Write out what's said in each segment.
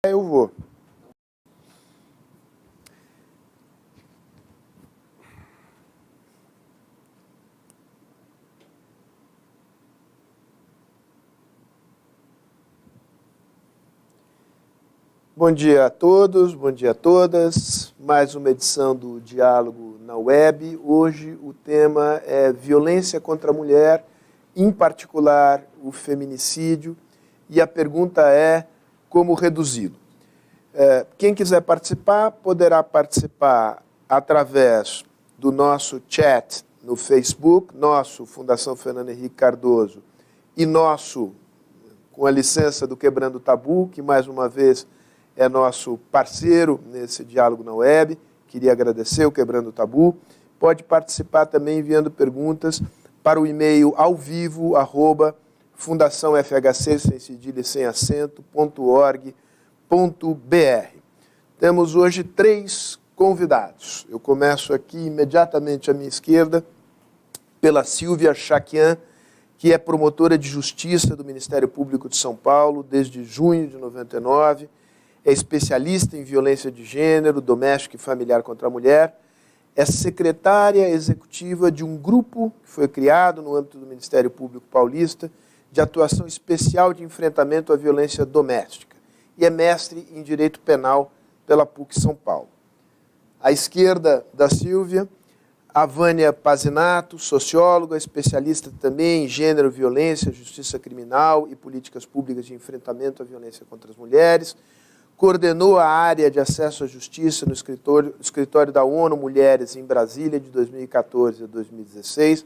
Eu vou. Bom dia a todos, bom dia a todas. Mais uma edição do Diálogo na Web. Hoje o tema é violência contra a mulher, em particular o feminicídio, e a pergunta é como reduzi-lo. Quem quiser participar, poderá participar através do nosso chat no Facebook, nosso Fundação Fernando Henrique Cardoso, e nosso, com a licença do Quebrando o Tabu, que mais uma vez é nosso parceiro nesse Diálogo na Web. Queria agradecer o Quebrando o Tabu. Pode participar também enviando perguntas para o e-mail alvivo@fundaçãofhc, sem cedilha e sem acento.org.br. Temos hoje 3 convidados. Eu começo aqui imediatamente à minha esquerda pela Silvia Chaquian, que é promotora de justiça do Ministério Público de São Paulo desde junho de 99, é especialista em violência de gênero, doméstica e familiar contra a mulher, é secretária executiva de um grupo que foi criado no âmbito do Ministério Público Paulista de atuação especial de enfrentamento à violência doméstica e é mestre em Direito Penal pela PUC São Paulo. À esquerda da Silvia, a Vânia Pazinato, socióloga, especialista também em gênero, violência, justiça criminal e políticas públicas de enfrentamento à violência contra as mulheres, coordenou a área de acesso à justiça no escritório da ONU Mulheres em Brasília de 2014 a 2016,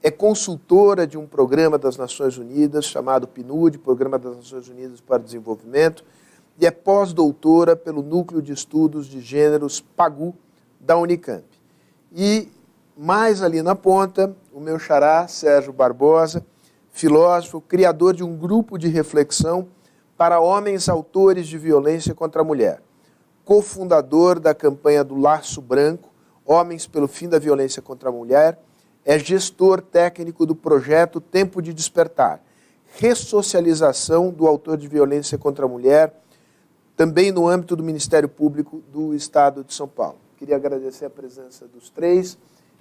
é consultora de um programa das Nações Unidas chamado PNUD, Programa das Nações Unidas para o Desenvolvimento, e é pós-doutora pelo Núcleo de Estudos de Gêneros PAGU da Unicamp. E mais ali na ponta, o meu xará, Sérgio Barbosa, filósofo, criador de um grupo de reflexão para homens autores de violência contra a mulher, cofundador da campanha do Laço Branco, Homens pelo Fim da Violência contra a Mulher, é gestor técnico do projeto Tempo de Despertar, ressocialização do autor de violência contra a mulher, também no âmbito do Ministério Público do Estado de São Paulo. Queria agradecer a presença dos 3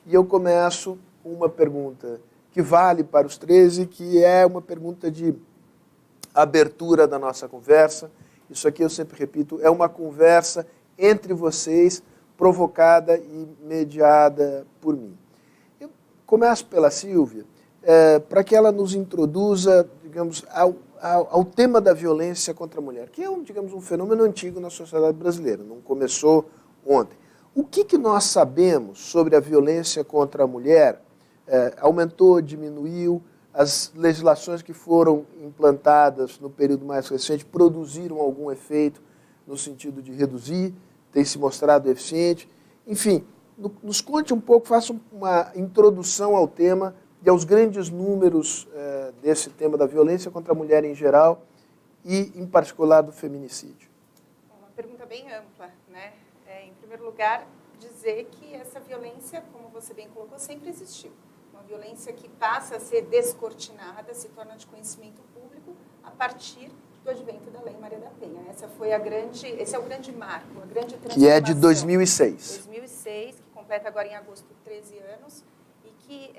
e eu começo com uma pergunta que vale para os 3 e que é uma pergunta de abertura da nossa conversa. Isso aqui eu sempre repito, é uma conversa entre vocês, provocada e mediada por mim. Eu começo pela Silvia, para que ela nos introduza, digamos, ao tema da violência contra a mulher, que é um fenômeno antigo na sociedade brasileira, não começou ontem. O que nós sabemos sobre a violência contra a mulher? Aumentou, diminuiu? As legislações que foram implantadas no período mais recente produziram algum efeito no sentido de reduzir, tem se mostrado eficiente? Enfim, nos conte um pouco, faça uma introdução ao tema e aos grandes números desse tema da violência contra a mulher em geral e, em particular, do feminicídio. Uma pergunta bem ampla, né? Em primeiro lugar, dizer que essa violência, como você bem colocou, sempre existiu. Uma violência que passa a ser descortinada, se torna de conhecimento público a partir do advento da Lei Maria da Penha. Esse é o grande marco, a grande transformação. Que é de 2006. 2006, que completa agora em agosto 13 anos, e que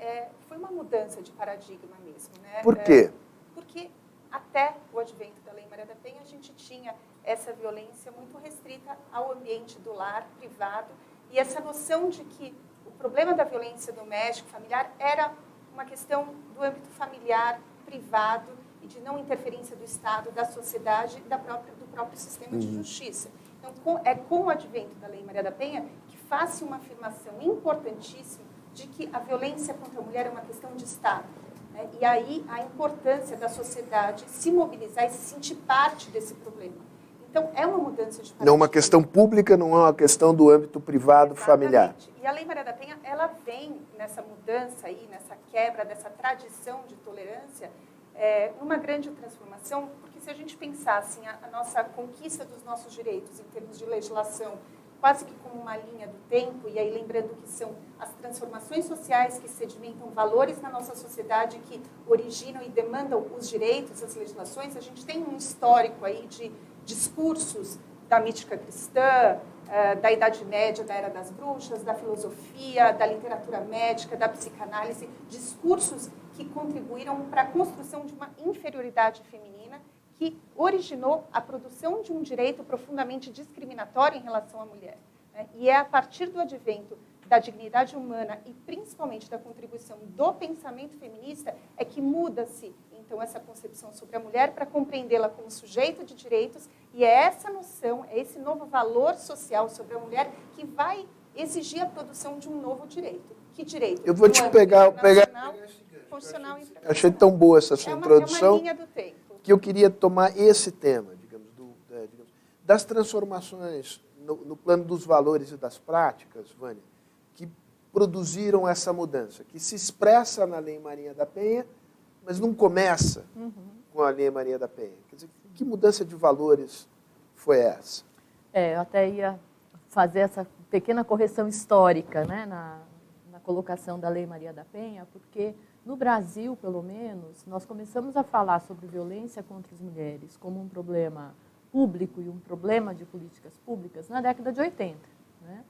foi uma mudança de paradigma mesmo, né? Por quê? Porque até o advento da Lei Maria da Penha, a gente tinha essa violência muito restrita ao ambiente do lar privado e essa noção de que o problema da violência doméstica, familiar, era uma questão do âmbito familiar, privado e de não interferência do Estado, da sociedade e do próprio sistema de justiça. Então, com o advento da Lei Maria da Penha que faz-se uma afirmação importantíssima de que a violência contra a mulher é uma questão de Estado. Né? E aí a importância da sociedade se mobilizar e se sentir parte desse problema. Então, é uma mudança de paradigma. Não é uma questão pública, não é uma questão do âmbito privado, familiar. E a Lei Maria da Penha, ela vem nessa mudança aí, nessa quebra dessa tradição de tolerância, numa grande transformação, porque se a gente pensar assim, a nossa conquista dos nossos direitos em termos de legislação, quase que como uma linha do tempo, e aí lembrando que são as transformações sociais que sedimentam valores na nossa sociedade, que originam e demandam os direitos, as legislações, a gente tem um histórico aí de discursos da mística cristã, da Idade Média, da Era das Bruxas, da filosofia, da literatura médica, da psicanálise, discursos que contribuíram para a construção de uma inferioridade feminina que originou a produção de um direito profundamente discriminatório em relação à mulher. E é a partir do advento da dignidade humana e principalmente da contribuição do pensamento feminista é que muda-se, então, essa concepção sobre a mulher para compreendê-la como sujeito de direitos, e é essa noção, é esse novo valor social sobre a mulher que vai exigir a produção de um novo direito. Que direito? Eu vou te pegar funcional e achei tão boa essa sua introdução, é uma linha do tempo. Que eu queria tomar esse tema, digamos, das transformações no plano dos valores e das práticas, Vânia, que produziram essa mudança, que se expressa na Lei Maria da Penha, mas não começa com a Lei Maria da Penha. Quer dizer, que mudança de valores foi essa? Eu até ia fazer essa pequena correção histórica, né, na colocação da Lei Maria da Penha, porque no Brasil, pelo menos, nós começamos a falar sobre violência contra as mulheres como um problema público e um problema de políticas públicas na década de 80, né?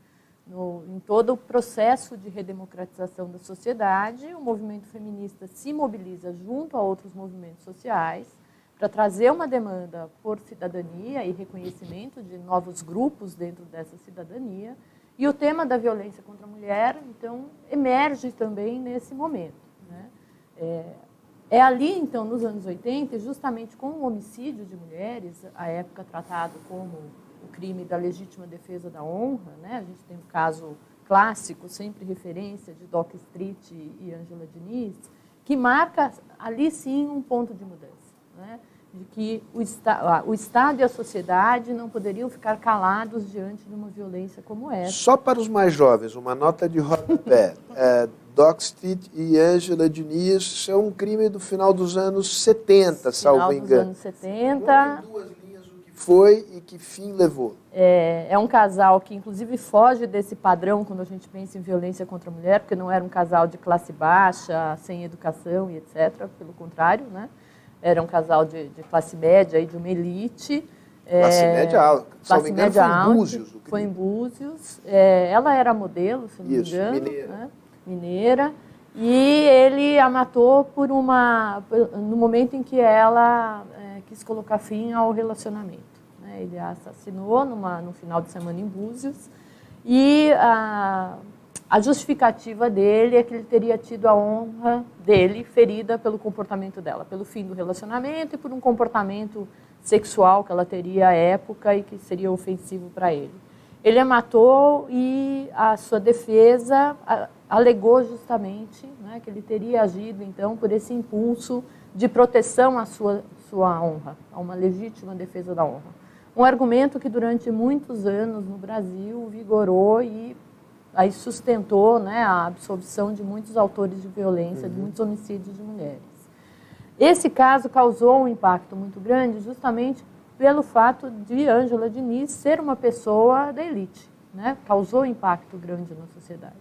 Em todo o processo de redemocratização da sociedade, o movimento feminista se mobiliza junto a outros movimentos sociais para trazer uma demanda por cidadania e reconhecimento de novos grupos dentro dessa cidadania. E o tema da violência contra a mulher, então, emerge também nesse momento, né? É ali, então, nos anos 80, justamente com o homicídio de mulheres, à época tratado como o crime da legítima defesa da honra, né? A gente tem um caso clássico, sempre referência, de Dock Street e Ângela Diniz, que marca ali sim um ponto de mudança, né? De que o Estado e a sociedade não poderiam ficar calados diante de uma violência como essa. Só para os mais jovens, uma nota de rodapé. Dock Street e Ângela Diniz são um crime do final dos anos 70, salvo engano. Final dos anos 70. Duas linhas, o que foi e que fim levou. É um casal que, inclusive, foge desse padrão quando a gente pensa em violência contra a mulher, porque não era um casal de classe baixa, sem educação e etc., pelo contrário, né? Era um casal de classe média e de uma elite. Classe média alta. Classe média alta. Foi em Búzios. Ela era modelo, se não me engano. Mineira. Né? Mineira. E ele a matou no momento em que ela quis colocar fim ao relacionamento, né? Ele a assassinou no final de semana em Búzios. E a justificativa dele é que ele teria tido a honra dele ferida pelo comportamento dela, pelo fim do relacionamento e por um comportamento sexual que ela teria à época e que seria ofensivo para ele. Ele a matou e a sua defesa alegou justamente, né, que ele teria agido, então, por esse impulso de proteção à sua honra, a uma legítima defesa da honra. Um argumento que durante muitos anos no Brasil vigorou e aí sustentou, né, a absolvição de muitos autores de violência, de muitos homicídios de mulheres. Esse caso causou um impacto muito grande justamente pelo fato de Ângela Diniz ser uma pessoa da elite, né? Causou um impacto grande na sociedade.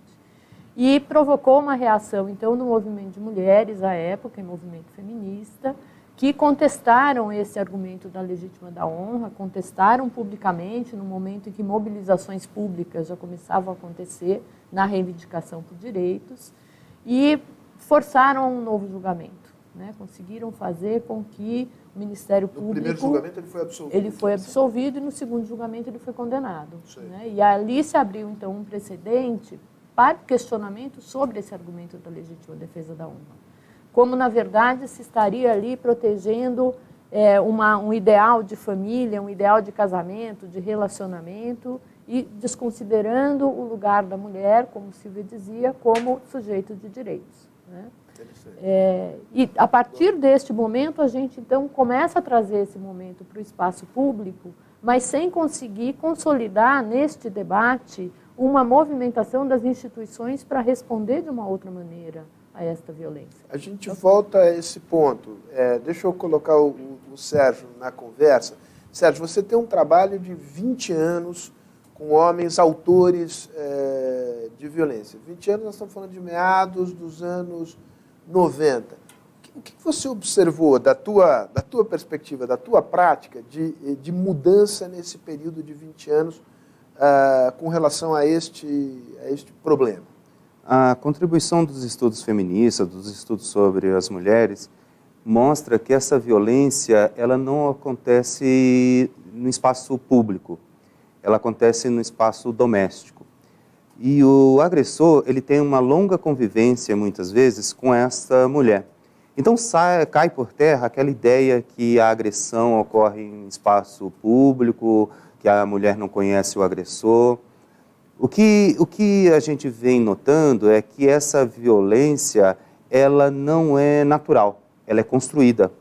E provocou uma reação, então, do movimento de mulheres à época, em movimento feminista, que contestaram esse argumento da legítima da honra, contestaram publicamente no momento em que mobilizações públicas já começavam a acontecer na reivindicação por direitos e forçaram um novo julgamento, né? Conseguiram fazer com que o Ministério Público... No primeiro julgamento ele foi absolvido. Ele foi absolvido e no segundo julgamento ele foi condenado, né? E ali se abriu, então, um precedente para o questionamento sobre esse argumento da legítima defesa da honra. Como, na verdade, se estaria ali protegendo um ideal de família, um ideal de casamento, de relacionamento, e desconsiderando o lugar da mulher, como Silvia dizia, como sujeito de direitos, né? E, a partir deste momento, a gente, então, começa a trazer esse momento para o espaço público, mas sem conseguir consolidar neste debate uma movimentação das instituições para responder de uma outra maneira a esta violência. A gente volta a esse ponto. Deixa eu colocar o Sérgio na conversa. Sérgio, você tem um trabalho de 20 anos com homens autores de violência. 20 anos nós estamos falando de meados dos anos 90. O que você observou da tua perspectiva, da tua prática de mudança nesse período de 20 anos com relação a este problema? A contribuição dos estudos feministas, dos estudos sobre as mulheres, mostra que essa violência ela não acontece no espaço público, ela acontece no espaço doméstico. E o agressor ele tem uma longa convivência, muitas vezes, com essa mulher. Então cai por terra aquela ideia que a agressão ocorre em espaço público, que a mulher não conhece o agressor. O que a gente vem notando é que essa violência ela não é natural, ela é construída.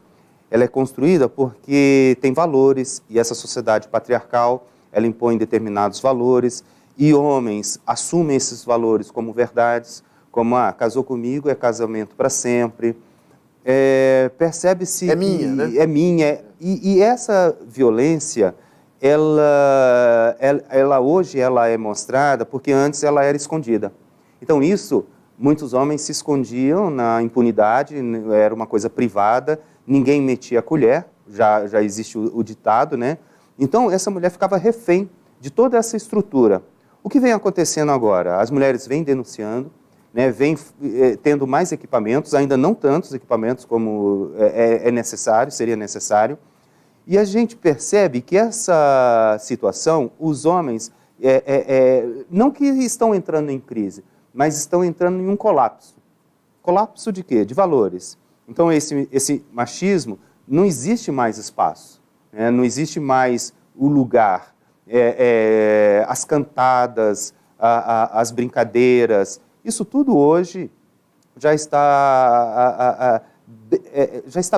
Ela é construída porque tem valores e essa sociedade patriarcal ela impõe determinados valores e homens assumem esses valores como verdades, como casou comigo, é casamento para sempre. Percebe-se é minha, né? É minha. E essa violência, ela hoje ela é mostrada porque antes ela era escondida. Então isso, muitos homens se escondiam na impunidade, era uma coisa privada, ninguém metia a colher, já existe o ditado, né? Então essa mulher ficava refém de toda essa estrutura. O que vem acontecendo agora? As mulheres vêm denunciando, né, vêm tendo mais equipamentos, ainda não tantos equipamentos como seria necessário, e a gente percebe que essa situação, os homens, não que estão entrando em crise, mas estão entrando em um colapso. Colapso de quê? De valores. Então esse machismo, não existe mais espaço, né, não existe mais o lugar, as cantadas, as brincadeiras, isso tudo hoje já está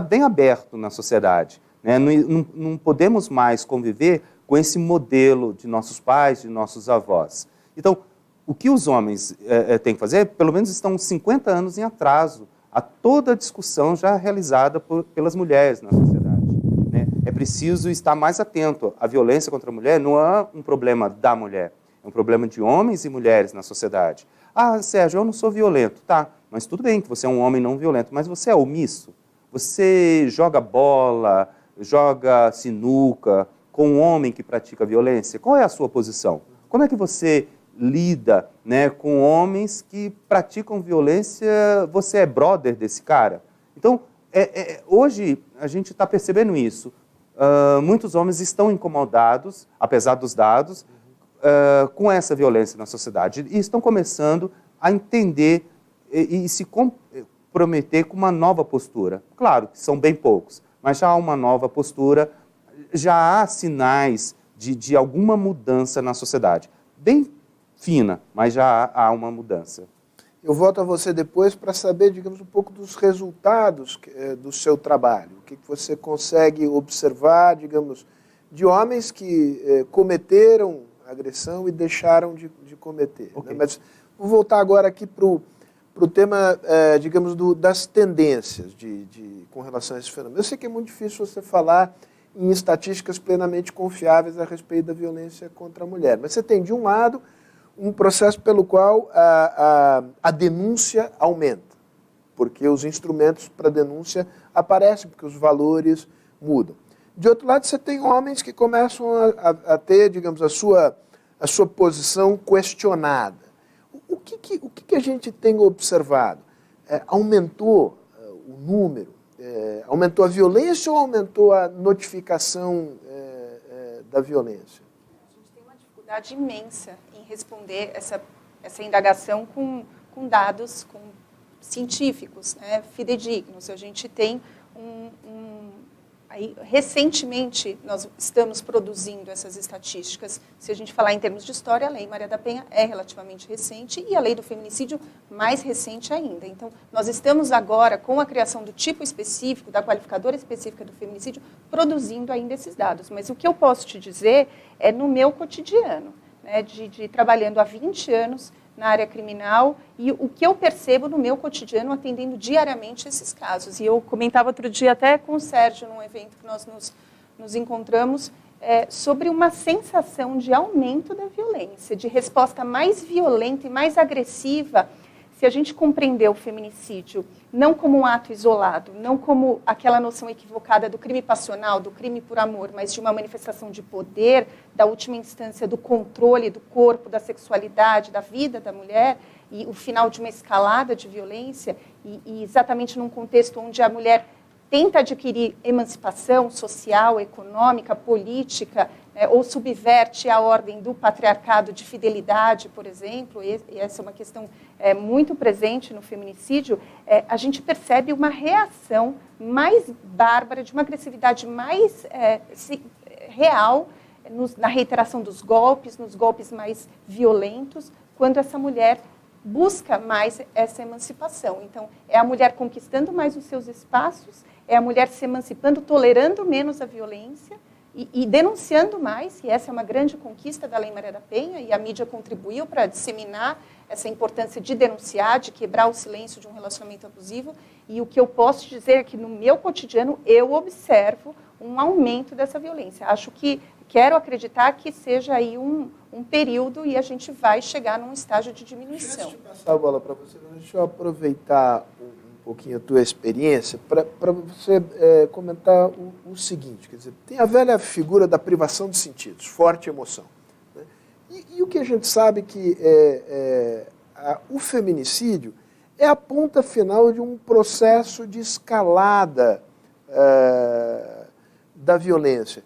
bem aberto na sociedade. Né? Não podemos mais conviver com esse modelo de nossos pais, de nossos avós. Então, o que os homens têm que fazer, pelo menos estão 50 anos em atraso a toda a discussão já realizada pelas mulheres na sociedade. Né? É preciso estar mais atento. A violência contra a mulher não é um problema da mulher, é um problema de homens e mulheres na sociedade. Sérgio, eu não sou violento. Tá, mas tudo bem que você é um homem não violento, mas você é omisso. Você joga bola, joga sinuca com um homem que pratica violência. Qual é a sua posição? Como é que você lida, né, com homens que praticam violência? Você é brother desse cara? Então, hoje a gente está percebendo isso. Muitos homens estão incomodados, apesar dos dados, com essa violência na sociedade e estão começando a entender e se comprometer com uma nova postura. Claro que são bem poucos, mas já há uma nova postura, já há sinais de alguma mudança na sociedade. Bem fina, mas já há uma mudança. Eu volto a você depois para saber, digamos, um pouco dos resultados do seu trabalho. O que você consegue observar, digamos, de homens que cometeram agressão e deixaram de cometer. Okay. Né? Mas vou voltar agora aqui para o tema, digamos, das tendências com relação a esse fenômeno. Eu sei que é muito difícil você falar em estatísticas plenamente confiáveis a respeito da violência contra a mulher, mas você tem, de um lado, um processo pelo qual a denúncia aumenta, porque os instrumentos para denúncia aparecem, porque os valores mudam. De outro lado, você tem homens que começam a ter, digamos, a sua posição questionada. O que a gente tem observado? Aumentou o número? Aumentou a violência ou aumentou a notificação da violência? A gente tem uma dificuldade imensa em responder essa indagação com dados científicos, né, fidedignos. A gente tem Aí, recentemente, nós estamos produzindo essas estatísticas. Se a gente falar em termos de história, a Lei Maria da Penha é relativamente recente e a Lei do Feminicídio mais recente ainda. Então, nós estamos agora, com a criação do tipo específico, da qualificadora específica do feminicídio, produzindo ainda esses dados. Mas o que eu posso te dizer é no meu cotidiano, né, de trabalhando há 20 anos na área criminal e o que eu percebo no meu cotidiano atendendo diariamente esses casos. E eu comentava outro dia até com o Sérgio, num evento que nós nos encontramos, sobre uma sensação de aumento da violência, de resposta mais violenta e mais agressiva, se a gente compreender o feminicídio não como um ato isolado, não como aquela noção equivocada do crime passional, do crime por amor, mas de uma manifestação de poder, da última instância do controle do corpo, da sexualidade, da vida da mulher, e o final de uma escalada de violência, e exatamente num contexto onde a mulher tenta adquirir emancipação social, econômica, política, ou subverte a ordem do patriarcado de fidelidade, por exemplo, e essa é uma questão muito presente no feminicídio, a gente percebe uma reação mais bárbara, de uma agressividade mais real, na reiteração dos golpes, nos golpes mais violentos, quando essa mulher busca mais essa emancipação. Então, é a mulher conquistando mais os seus espaços, é a mulher se emancipando, tolerando menos a violência, e denunciando mais, e essa é uma grande conquista da Lei Maria da Penha, e a mídia contribuiu para disseminar essa importância de denunciar, de quebrar o silêncio de um relacionamento abusivo, e o que eu posso dizer é que no meu cotidiano eu observo um aumento dessa violência. Quero acreditar que seja aí um período e a gente vai chegar num estágio de diminuição. Antes de passar a bola para você, deixa eu aproveitar um pouquinho a tua experiência para você comentar o seguinte, quer dizer, tem a velha figura da privação de sentidos, forte emoção. Né? E o que a gente sabe que o feminicídio é a ponta final de um processo de escalada da violência.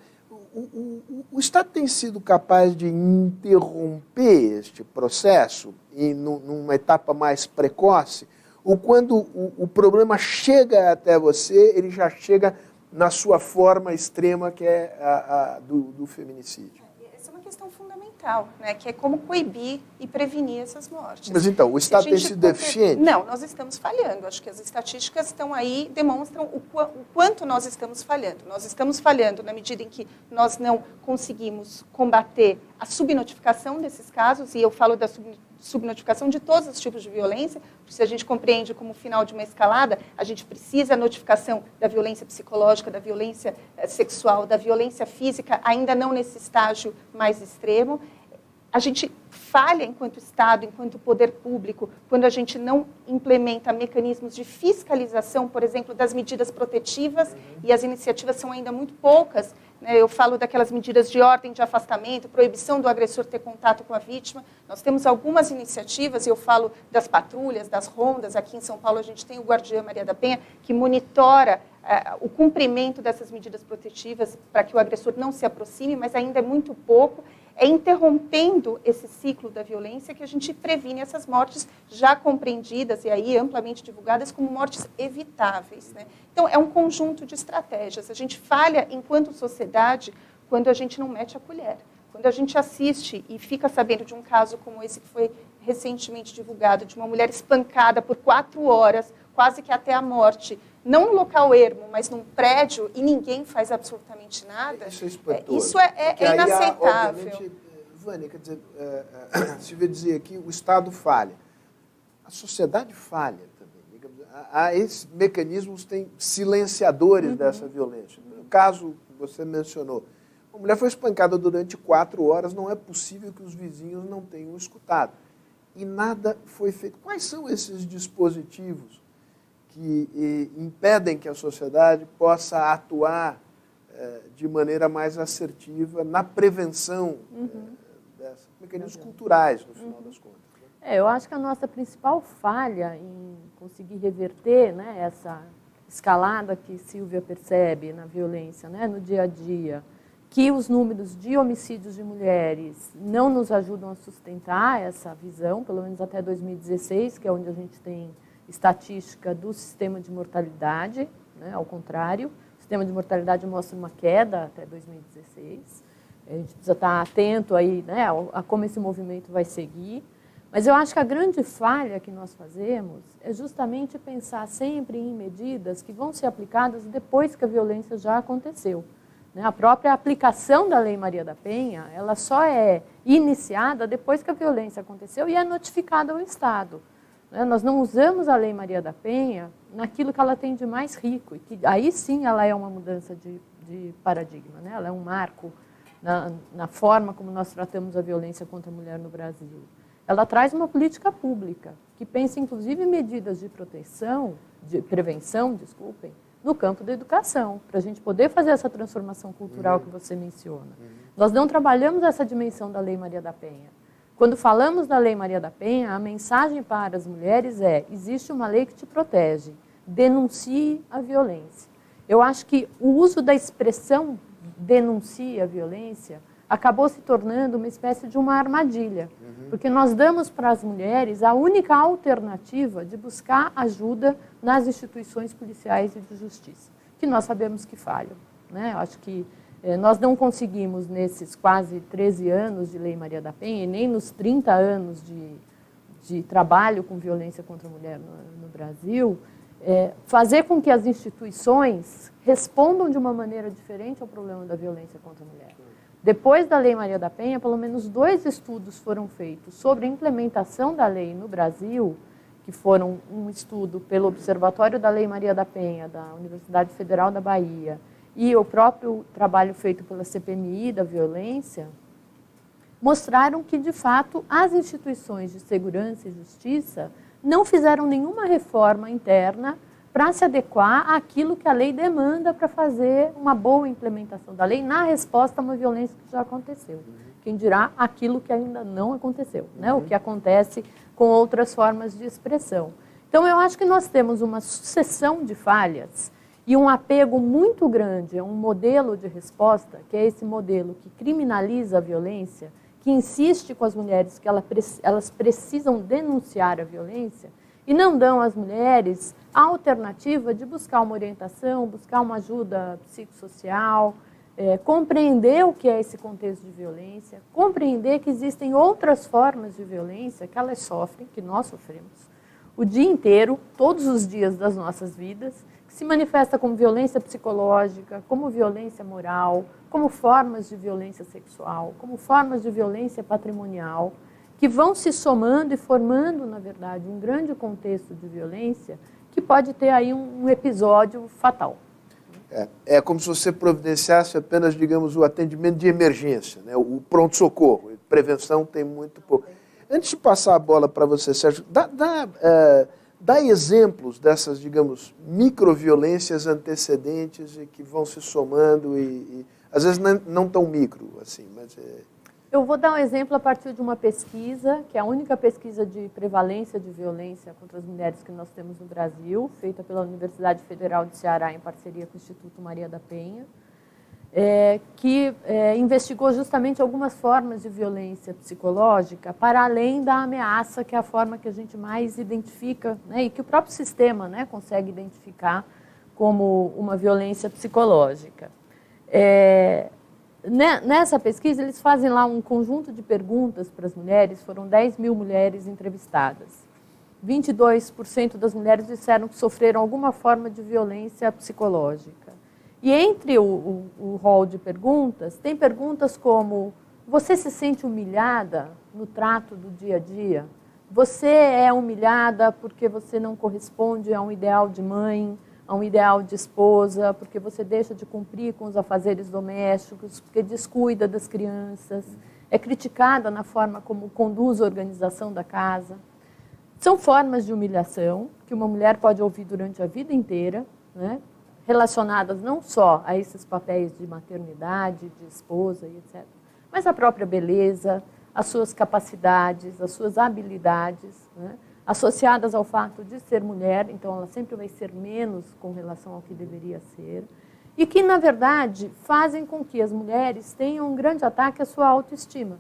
O Estado tem sido capaz de interromper este processo numa etapa mais precoce, ou quando o problema chega até você, ele já chega na sua forma extrema, que é a do feminicídio? Essa é uma questão fundamental, né, que é como coibir e prevenir essas mortes. Mas então, o Estado tem sido deficiente? Não, nós estamos falhando. Acho que as estatísticas estão aí, demonstram o quanto nós estamos falhando. Nós estamos falhando na medida em que nós não conseguimos combater a subnotificação desses casos, e eu falo da subnotificação de todos os tipos de violência, porque se a gente compreende como o final de uma escalada, a gente precisa da notificação da violência psicológica, da violência sexual, da violência física, ainda não nesse estágio mais extremo. A gente falha enquanto Estado, enquanto poder público, quando a gente não implementa mecanismos de fiscalização, por exemplo, das medidas protetivas, e as iniciativas são ainda muito poucas. Eu falo daquelas medidas de ordem de afastamento, proibição do agressor ter contato com a vítima. Nós temos algumas iniciativas, e eu falo das patrulhas, das rondas. Aqui em São Paulo a gente tem o Guardiã Maria da Penha, que monitora o cumprimento dessas medidas protetivas para que o agressor não se aproxime, mas ainda é muito pouco. É interrompendo esse ciclo da violência que a gente previne essas mortes já compreendidas e aí amplamente divulgadas como mortes evitáveis, né? Então, é um conjunto de estratégias. A gente falha enquanto sociedade quando a gente não mete a colher. Quando a gente assiste e fica sabendo de um caso como esse que foi recentemente divulgado, de uma mulher espancada por 4 horas, quase que até a morte, não no local ermo, mas num prédio, e ninguém faz absolutamente nada, isso é inaceitável. Obviamente, Vânia, quer dizer, Silvia dizia que o Estado falha. A sociedade falha também. Há esses mecanismos, tem silenciadores dessa violência. No caso que você mencionou, a mulher foi espancada durante 4 horas, não é possível que os vizinhos não tenham escutado. E nada foi feito. Quais são esses dispositivos que impedem que a sociedade possa atuar de maneira mais assertiva na prevenção desses mecanismos culturais, no final das contas? Né? Eu acho que a nossa principal falha em conseguir reverter, né, essa escalada que Silvia percebe na violência, né, no dia a dia, que os números de homicídios de mulheres não nos ajudam a sustentar essa visão, pelo menos até 2016, que é onde a gente tem estatística do sistema de mortalidade, né, ao contrário. O sistema de mortalidade mostra uma queda até 2016. A gente precisa estar atento aí, né, a como esse movimento vai seguir. Mas eu acho que a grande falha que nós fazemos é justamente pensar sempre em medidas que vão ser aplicadas depois que a violência já aconteceu. A própria aplicação da Lei Maria da Penha, ela só é iniciada depois que a violência aconteceu e é notificada ao Estado. Nós não usamos a Lei Maria da Penha naquilo que ela tem de mais rico, e que aí sim ela é uma mudança de paradigma, né? Ela é um marco na forma como nós tratamos a violência contra a mulher no Brasil. ela traz uma política pública que pensa, inclusive, em medidas de prevenção, no campo da educação, para a gente poder fazer essa transformação cultural que você menciona. Nós não trabalhamos essa dimensão da Lei Maria da Penha. Quando falamos da Lei Maria da Penha, a mensagem para as mulheres é: existe uma lei que te protege, denuncie a violência. Eu acho que o uso da expressão denuncie a violência acabou se tornando uma espécie de uma armadilha, porque nós damos para as mulheres a única alternativa de buscar ajuda nas instituições policiais e de justiça, que nós sabemos que falham, né? Eu acho que nós não conseguimos, nesses quase 13 anos de Lei Maria da Penha, e nem nos 30 anos de trabalho com violência contra a mulher no Brasil, fazer com que as instituições respondam de uma maneira diferente ao problema da violência contra a mulher. Depois da Lei Maria da Penha, pelo menos 2 estudos foram feitos sobre a implementação da lei no Brasil, que foram um estudo pelo Observatório da Lei Maria da Penha, da Universidade Federal da Bahia, e o próprio trabalho feito pela CPMI da violência, mostraram que, de fato, as instituições de segurança e justiça não fizeram nenhuma reforma interna para se adequar àquilo que a lei demanda para fazer uma boa implementação da lei na resposta a uma violência que já aconteceu. Quem dirá aquilo que ainda não aconteceu, né? O que acontece com outras formas de expressão. Então, eu acho que nós temos uma sucessão de falhas e um apego muito grande a um modelo de resposta, que é esse modelo que criminaliza a violência, que insiste com as mulheres que elas precisam denunciar a violência, e não dão às mulheres a alternativa de buscar uma orientação, buscar uma ajuda psicossocial, compreender o que é esse contexto de violência, compreender que existem outras formas de violência que elas sofrem, que nós sofremos, o dia inteiro, todos os dias das nossas vidas, que se manifesta como violência psicológica, como violência moral, como formas de violência sexual, como formas de violência patrimonial, que vão se somando e formando, na verdade, um grande contexto de violência que pode ter aí um episódio fatal. É como se você providenciasse apenas, digamos, o atendimento de emergência, né? O pronto-socorro. Prevenção tem muito pouco. Antes de passar a bola para você, Sérgio, dá exemplos dessas, digamos, microviolências antecedentes e que vão se somando e às vezes não tão micro, assim, mas... Eu vou dar um exemplo a partir de uma pesquisa, que é a única pesquisa de prevalência de violência contra as mulheres que nós temos no Brasil, feita pela Universidade Federal de Ceará em parceria com o Instituto Maria da Penha, que investigou justamente algumas formas de violência psicológica para além da ameaça, que é a forma que a gente mais identifica, né, e que o próprio sistema, né, consegue identificar como uma violência psicológica. Nessa pesquisa, eles fazem lá um conjunto de perguntas para as mulheres, foram 10 mil mulheres entrevistadas. 22% das mulheres disseram que sofreram alguma forma de violência psicológica. E entre o rol de perguntas, tem perguntas como: você se sente humilhada no trato do dia a dia? Você é humilhada porque você não corresponde a um ideal de mãe, a um ideal de esposa, porque você deixa de cumprir com os afazeres domésticos, porque descuida das crianças, é criticada na forma como conduz a organização da casa. São formas de humilhação que uma mulher pode ouvir durante a vida inteira, né, relacionadas não só a esses papéis de maternidade, de esposa e etc., mas a própria beleza, as suas capacidades, as suas habilidades, né, associadas ao fato de ser mulher, então ela sempre vai ser menos com relação ao que deveria ser, e que, na verdade, fazem com que as mulheres tenham um grande ataque à sua autoestima.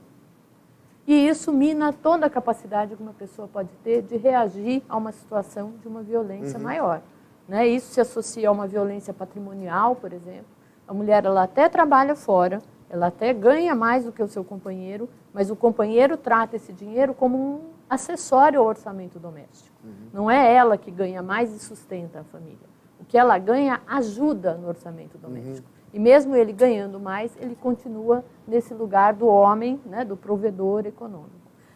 E isso mina toda a capacidade que uma pessoa pode ter de reagir a uma situação de uma violência maior. Né? Isso se associa a uma violência patrimonial, por exemplo. A mulher ela até trabalha fora, ela até ganha mais do que o seu companheiro, mas o companheiro trata esse dinheiro como um acessório ao orçamento doméstico. Não é ela que ganha mais e sustenta a família. O que ela ganha ajuda no orçamento doméstico. E mesmo ele ganhando mais, ele continua nesse lugar do homem, né, do provedor econômico.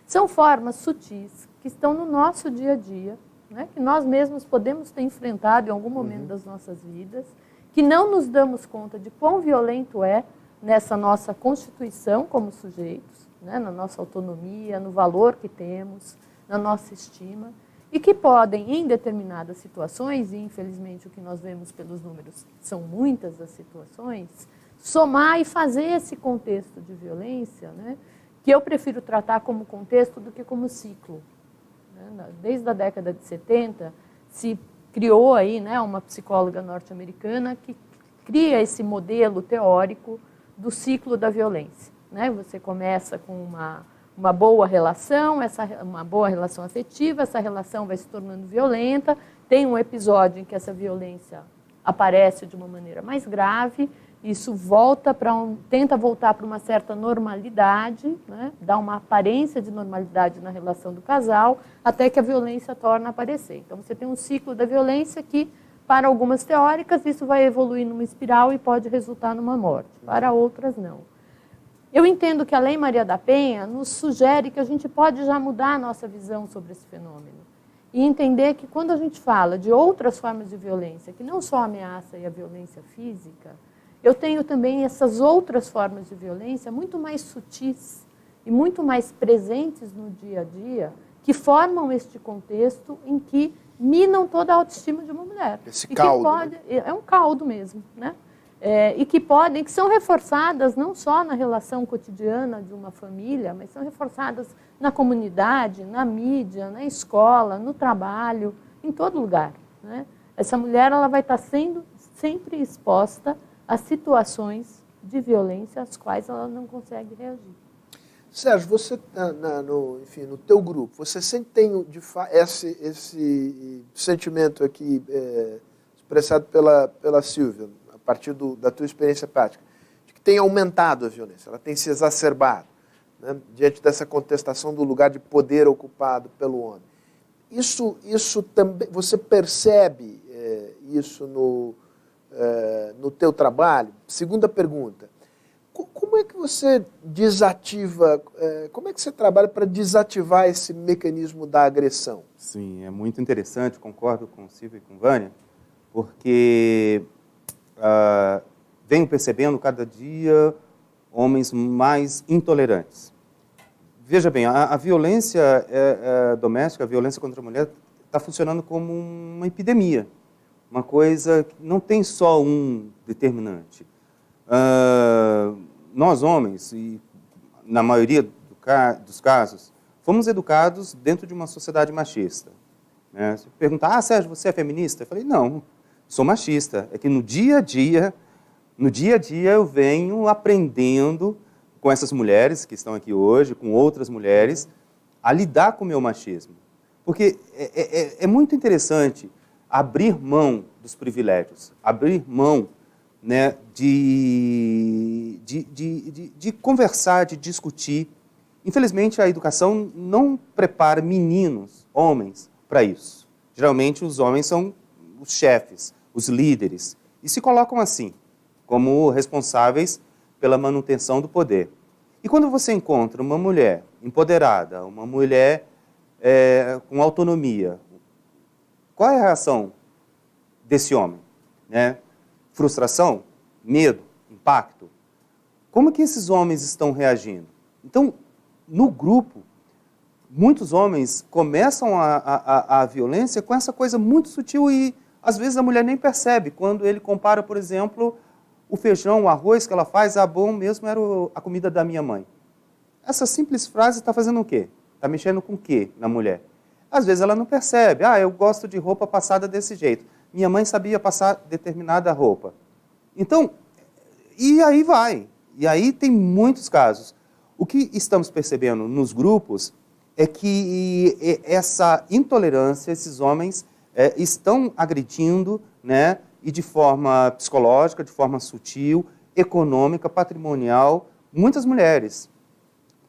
São formas sutis que estão no nosso dia a dia, né, que nós mesmos podemos ter enfrentado em algum momento das nossas vidas, que não nos damos conta de quão violento é nessa nossa constituição como sujeitos, né, na nossa autonomia, no valor que temos, na nossa estima, e que podem, em determinadas situações, e infelizmente o que nós vemos pelos números são muitas as situações, somar e fazer esse contexto de violência, né, que eu prefiro tratar como contexto do que como ciclo. Desde a década de 70, se criou aí, né, uma psicóloga norte-americana que cria esse modelo teórico do ciclo da violência. Né? Você começa com uma boa relação, uma boa relação afetiva, essa relação vai se tornando violenta, tem um episódio em que essa violência aparece de uma maneira mais grave, isso tenta voltar para uma certa normalidade, né? Dá uma aparência de normalidade na relação do casal, até que a violência torna a aparecer. Então, você tem um ciclo da violência que, para algumas teóricas, isso vai evoluir numa espiral e pode resultar numa morte. Para outras, não. Eu entendo que a Lei Maria da Penha nos sugere que a gente pode já mudar a nossa visão sobre esse fenômeno. E entender que quando a gente fala de outras formas de violência, que não só a ameaça e a violência física, eu tenho também essas outras formas de violência muito mais sutis e muito mais presentes no dia a dia, que formam este contexto em que minam toda a autoestima de uma mulher. Esse caldo. É um caldo mesmo, né? E que são reforçadas não só na relação cotidiana de uma família, mas são reforçadas na comunidade, na mídia, na escola, no trabalho, em todo lugar. Né? Essa mulher ela vai estar sendo sempre exposta a situações de violência às quais ela não consegue reagir. Sérgio, você, no teu grupo, você sempre tem esse sentimento aqui expressado pela Silvia, a partir da tua experiência prática, de que tem aumentado a violência, ela tem se exacerbado, né, diante dessa contestação do lugar de poder ocupado pelo homem. Isso também, você percebe isso no teu trabalho? Segunda pergunta, como é que você desativa, como é que você trabalha para desativar esse mecanismo da agressão? Sim, é muito interessante, concordo com o Silvio e com Vânia, porque venho percebendo cada dia homens mais intolerantes. Veja bem, a violência doméstica, a violência contra a mulher está funcionando como uma epidemia, uma coisa que não tem só um determinante. Nós homens, e na maioria dos casos, fomos educados dentro de uma sociedade machista. Né? Se perguntar, Sérgio, você é feminista? Eu falei, não, sou machista. É que no dia a dia eu venho aprendendo com essas mulheres que estão aqui hoje, com outras mulheres, a lidar com o meu machismo. Porque é muito interessante abrir mão dos privilégios, abrir mão, né, de conversar, de discutir. Infelizmente, a educação não prepara meninos, homens, para isso. Geralmente, os homens são os chefes, os líderes, e se colocam assim, como responsáveis pela manutenção do poder. E quando você encontra uma mulher empoderada, uma mulher com autonomia, qual é a reação desse homem? Né? Frustração? Medo? Impacto? Como que esses homens estão reagindo? Então, no grupo, muitos homens começam a violência com essa coisa muito sutil e, às vezes, a mulher nem percebe. Quando ele compara, por exemplo, o feijão, o arroz que ela faz, bom mesmo era a comida da minha mãe. Essa simples frase está fazendo o quê? Está mexendo com o quê na mulher? Às vezes ela não percebe. Eu gosto de roupa passada desse jeito. Minha mãe sabia passar determinada roupa. Então, e aí vai. E aí tem muitos casos. O que estamos percebendo nos grupos é que essa intolerância, esses homens estão agredindo, né, e de forma psicológica, de forma sutil, econômica, patrimonial, muitas mulheres.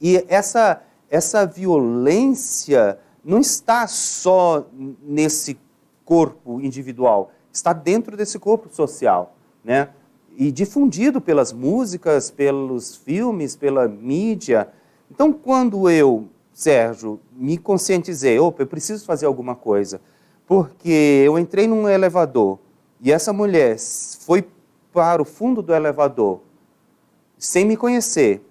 E essa violência não está só nesse corpo individual, está dentro desse corpo social, né? E difundido pelas músicas, pelos filmes, pela mídia. Então, quando eu, Sérgio, me conscientizei, eu preciso fazer alguma coisa, porque eu entrei num elevador e essa mulher foi para o fundo do elevador sem me conhecer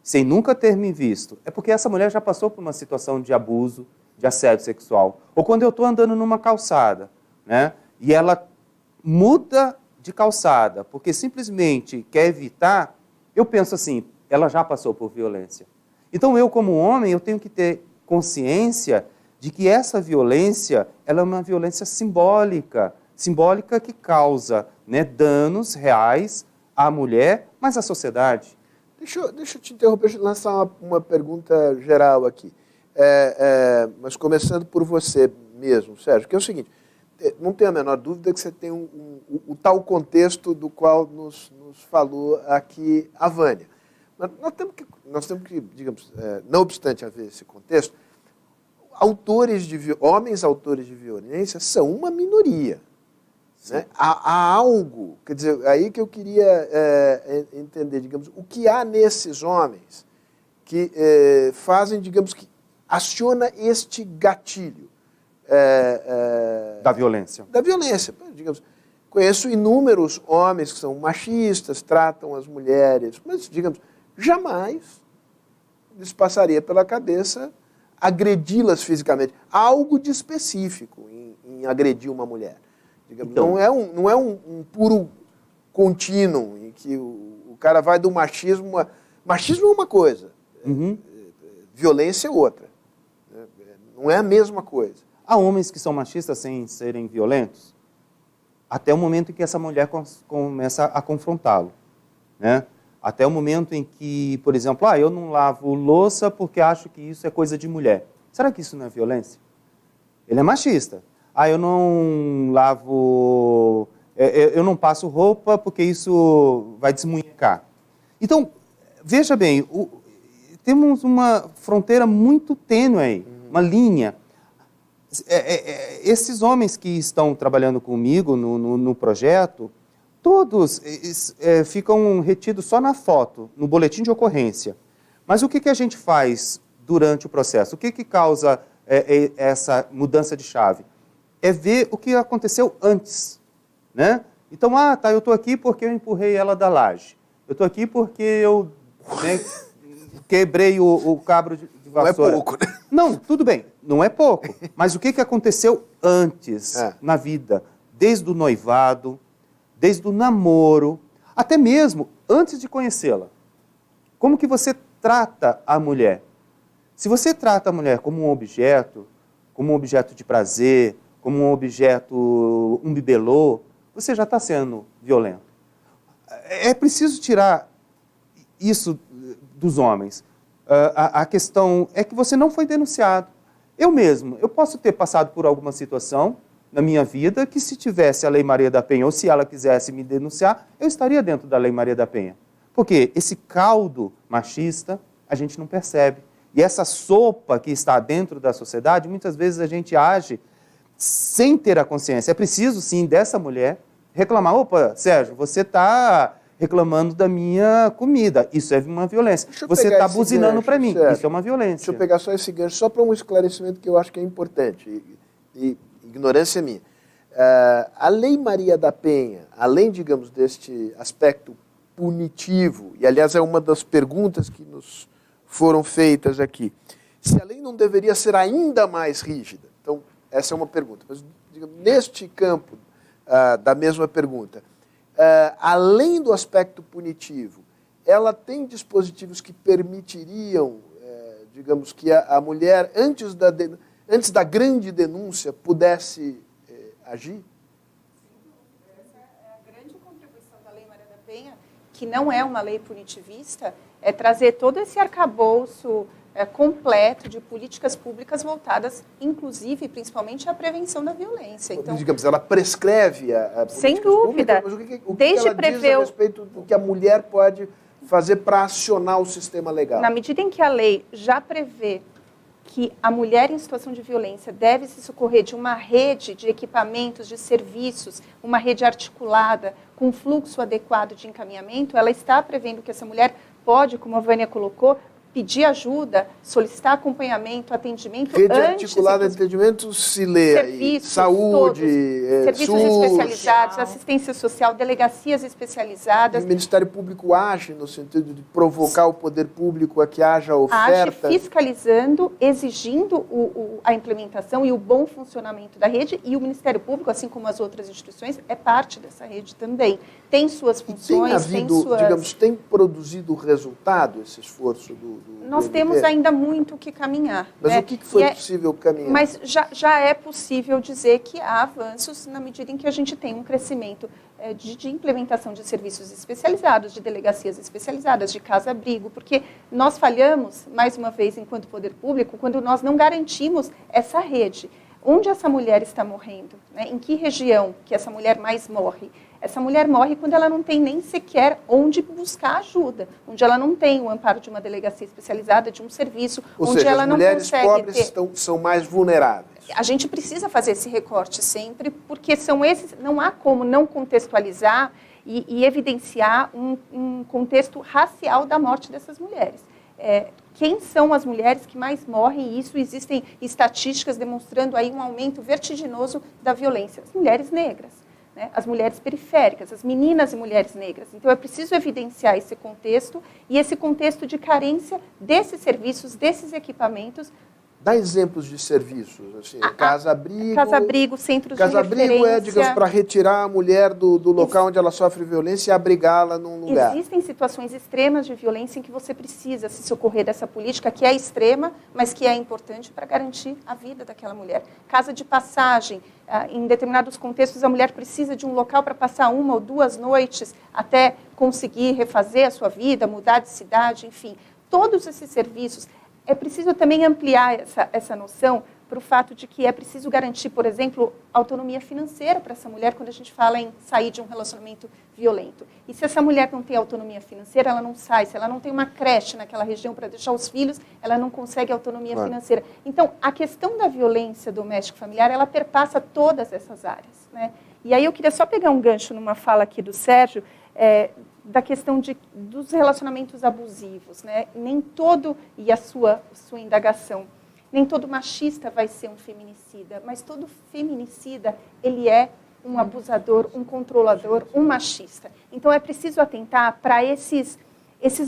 sem nunca ter me visto, é porque essa mulher já passou por uma situação de abuso, de assédio sexual. Ou quando eu estou andando numa calçada, né, e ela muda de calçada, porque simplesmente quer evitar, eu penso assim, ela já passou por violência. Então eu, como homem, eu tenho que ter consciência de que essa violência, ela é uma violência simbólica que causa, né, danos reais à mulher, mas à sociedade. Deixa eu te interromper, deixa eu lançar uma pergunta geral aqui. Mas começando por você mesmo, Sérgio, que é o seguinte, não tenho a menor dúvida que você tem o tal contexto do qual nos falou aqui a Vânia. Mas nós temos que digamos, não obstante haver esse contexto, homens autores de violência são uma minoria. Né? Há algo, quer dizer, aí que eu queria entender, digamos, o que há nesses homens que fazem, digamos, que aciona este gatilho. Da violência. Da violência. Digamos, conheço inúmeros homens que são machistas, tratam as mulheres, mas, digamos, jamais lhes passaria pela cabeça agredi-las fisicamente. Há algo de específico em agredir uma mulher. Digamos, então, não é um puro contínuo em que o cara vai do machismo. Machismo é uma coisa, violência é outra. Não é a mesma coisa. Há homens que são machistas sem serem violentos, até o momento em que essa mulher começa a confrontá-lo, né? Até o momento em que, por exemplo, eu não lavo louça porque acho que isso é coisa de mulher. Será que isso não é violência? Ele é machista. Eu não lavo, eu não passo roupa porque isso vai desmunhecar. Então, veja bem, temos uma fronteira muito tênue aí, uma linha. Esses homens que estão trabalhando comigo no projeto, todos ficam retidos só na foto, no boletim de ocorrência. Mas o que a gente faz durante o processo? O que causa essa mudança de chave? É ver o que aconteceu antes, né? Então, eu estou aqui porque eu empurrei ela da laje. Eu estou aqui porque eu quebrei o cabo de vassoura. Não é pouco, né? Não, tudo bem, não é pouco. Mas o que aconteceu antes na vida? Desde o noivado, desde o namoro, até mesmo antes de conhecê-la. Como que você trata a mulher? Se você trata a mulher como um objeto de prazer, como um objeto, um bibelô, você já está sendo violento. É preciso tirar isso dos homens. A questão é que você não foi denunciado. Eu posso ter passado por alguma situação na minha vida que, se tivesse a Lei Maria da Penha, ou se ela quisesse me denunciar, eu estaria dentro da Lei Maria da Penha. Porque esse caldo machista a gente não percebe. E essa sopa que está dentro da sociedade, muitas vezes a gente age sem ter a consciência. É preciso, sim, dessa mulher reclamar. Opa, Sérgio, você está reclamando da minha comida. Isso é uma violência. Você está buzinando para mim. Sérgio, isso é uma violência. Deixa eu pegar só esse gancho, só para um esclarecimento que eu acho que é importante. E ignorância minha. A Lei Maria da Penha, além, digamos, deste aspecto punitivo, e, aliás, é uma das perguntas que nos foram feitas aqui, se a lei não deveria ser ainda mais rígida. Então, essa é uma pergunta. Mas, digamos, neste campo da mesma pergunta, além do aspecto punitivo, ela tem dispositivos que permitiriam, digamos, que a mulher, antes da grande denúncia, pudesse agir? Essa é a grande contribuição da Lei Maria da Penha, que não é uma lei punitivista, é trazer todo esse arcabouço completo de políticas públicas voltadas, inclusive, principalmente, à prevenção da violência. Então, digamos, ela prescreve a sem dúvida. Mas o que ela diz a respeito do que a mulher pode fazer para acionar o sistema legal? Na medida em que a lei já prevê que a mulher em situação de violência deve se socorrer de uma rede de equipamentos, de serviços, uma rede articulada, com um fluxo adequado de encaminhamento, ela está prevendo que essa mulher pode, como a Vânia colocou, pedir ajuda, solicitar acompanhamento, atendimento. Rede articulada de atendimento se lê aí, saúde, serviços especializados, assistência social, delegacias especializadas. O Ministério Público age no sentido de provocar o poder público a que haja oferta? Age fiscalizando, exigindo a implementação e o bom funcionamento da rede, e o Ministério Público, assim como as outras instituições, é parte dessa rede também. Tem suas funções, tem produzido resultado esse esforço do Nós temos ainda muito que caminhar. Mas o que foi possível caminhar? Mas já é possível dizer que há avanços na medida em que a gente tem um crescimento de implementação de serviços especializados, de delegacias especializadas, de casa-abrigo, porque nós falhamos, mais uma vez, enquanto poder público, quando nós não garantimos essa rede. Onde essa mulher está morrendo? Né? Em que região que essa mulher mais morre? Essa mulher morre quando ela não tem nem sequer onde buscar ajuda, onde ela não tem o amparo de uma delegacia especializada, de um serviço, onde ela não consegue ter... Ou seja, as mulheres pobres são mais vulneráveis. A gente precisa fazer esse recorte sempre, porque são esses, não há como não contextualizar e evidenciar um contexto racial da morte dessas mulheres. Quem são as mulheres que mais morrem? Isso existem estatísticas demonstrando aí um aumento vertiginoso da violência. As mulheres negras, né? As mulheres periféricas, as meninas e mulheres negras. Então é preciso evidenciar esse contexto e esse contexto de carência desses serviços, desses equipamentos. Dá exemplos de serviços, assim, casa-abrigo... Casa-abrigo, centros de referência... Casa-abrigo digamos, para retirar a mulher do local onde ela sofre violência e abrigá-la num lugar. Existem situações extremas de violência em que você precisa se socorrer dessa política, que é extrema, mas que é importante para garantir a vida daquela mulher. Casa de passagem, em determinados contextos, a mulher precisa de um local para passar 1 ou 2 noites até conseguir refazer a sua vida, mudar de cidade, enfim. Todos esses serviços... É preciso também ampliar essa noção para o fato de que é preciso garantir, por exemplo, autonomia financeira para essa mulher quando a gente fala em sair de um relacionamento violento. E se essa mulher não tem autonomia financeira, ela não sai. Se ela não tem uma creche naquela região para deixar os filhos, ela não consegue autonomia financeira. Então, a questão da violência doméstica familiar, ela perpassa todas essas áreas, né? E aí eu queria só pegar um gancho numa fala aqui do Sérgio, da questão dos relacionamentos abusivos, né? Nem todo, e a sua indagação, nem todo machista vai ser um feminicida, mas todo feminicida, ele é um abusador, um controlador, um machista. Então é preciso atentar para esses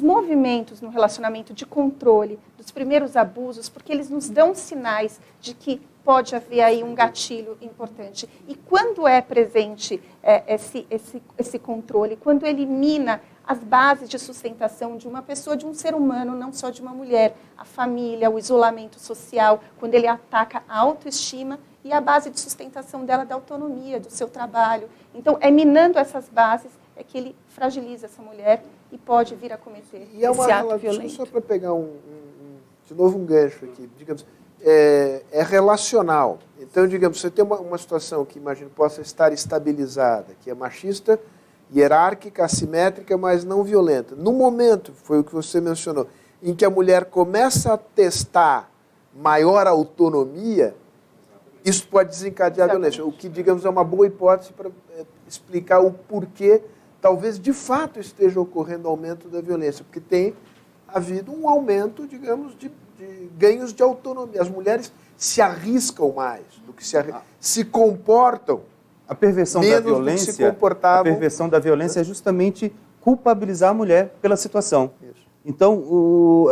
movimentos no relacionamento de controle, dos primeiros abusos, porque eles nos dão sinais de que pode haver aí um gatilho importante. E quando é presente esse controle, quando elimina as bases de sustentação de uma pessoa, de um ser humano, não só de uma mulher, a família, o isolamento social, quando ele ataca a autoestima e a base de sustentação dela da autonomia, do seu trabalho. Então, minando essas bases, é que ele fragiliza essa mulher e pode vir a cometer esse ato violento. Só para pegar de novo um gancho aqui, digamos, é relacional. Então, digamos, você tem uma situação que, imagino, possa estar estabilizada, que é machista, hierárquica, assimétrica, mas não violenta. No momento, foi o que você mencionou, em que a mulher começa a testar maior autonomia, isso pode desencadear a violência. O que, digamos, é uma boa hipótese para explicar o porquê, talvez, de fato, esteja ocorrendo aumento da violência, porque tem havido um aumento, digamos, de ganhos de autonomia. As mulheres se arriscam mais do que se comportam. A perversão da violência, a perversão da violência é justamente culpabilizar a mulher pela situação. Isso. Então,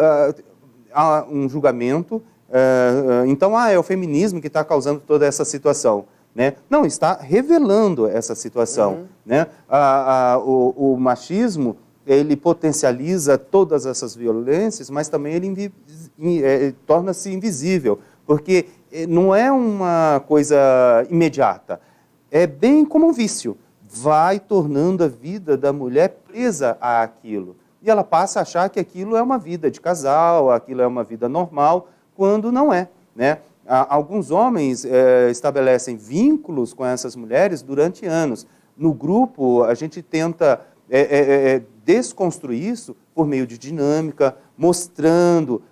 há um julgamento, então, é o feminismo que está causando toda essa situação. Né? Não, está revelando essa situação. Né? O machismo, ele potencializa todas essas violências, mas também ele torna-se invisível, porque não é uma coisa imediata. É bem como um vício, vai tornando a vida da mulher presa àquilo. E ela passa a achar que aquilo é uma vida de casal, aquilo é uma vida normal, quando não é. Né? Alguns homens estabelecem vínculos com essas mulheres durante anos. No grupo, a gente tenta desconstruir isso por meio de dinâmica, mostrando,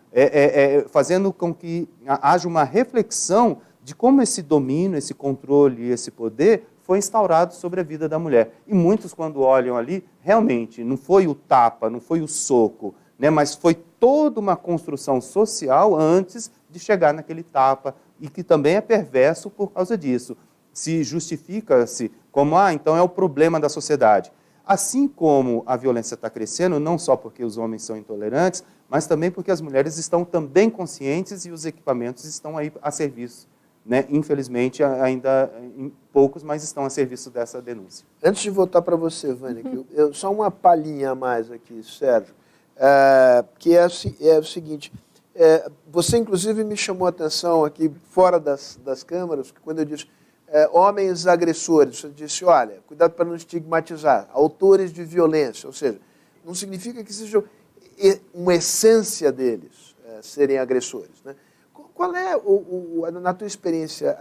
fazendo com que haja uma reflexão de como esse domínio, esse controle e esse poder foi instaurado sobre a vida da mulher. E muitos, quando olham ali, realmente, não foi o tapa, não foi o soco, né, mas foi toda uma construção social antes de chegar naquele tapa, e que também é perverso por causa disso. Se justifica-se como, então é o problema da sociedade. Assim como a violência está crescendo, não só porque os homens são intolerantes, mas também porque as mulheres estão também conscientes e os equipamentos estão aí a serviço. Né? Infelizmente, ainda em poucos, mas estão a serviço dessa denúncia. Antes de voltar para você, Vânia, só uma palhinha a mais aqui, Sérgio, que é o seguinte, você inclusive me chamou a atenção aqui fora das câmeras, quando eu disse homens agressores, você disse, olha, cuidado para não estigmatizar, autores de violência, ou seja, não significa que seja uma essência deles serem agressores, né? Qual é, na tua experiência,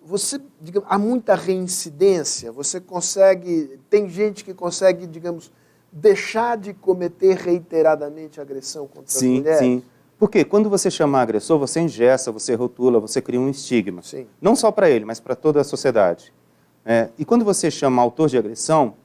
você, digamos, há muita reincidência? Você consegue, tem gente que consegue, digamos, deixar de cometer reiteradamente agressão contra as mulheres? Sim, sim. Porque quando você chama agressor, você engessa, você rotula, você cria um estigma. Sim. Não só para ele, mas para toda a sociedade. E quando você chama autor de agressão,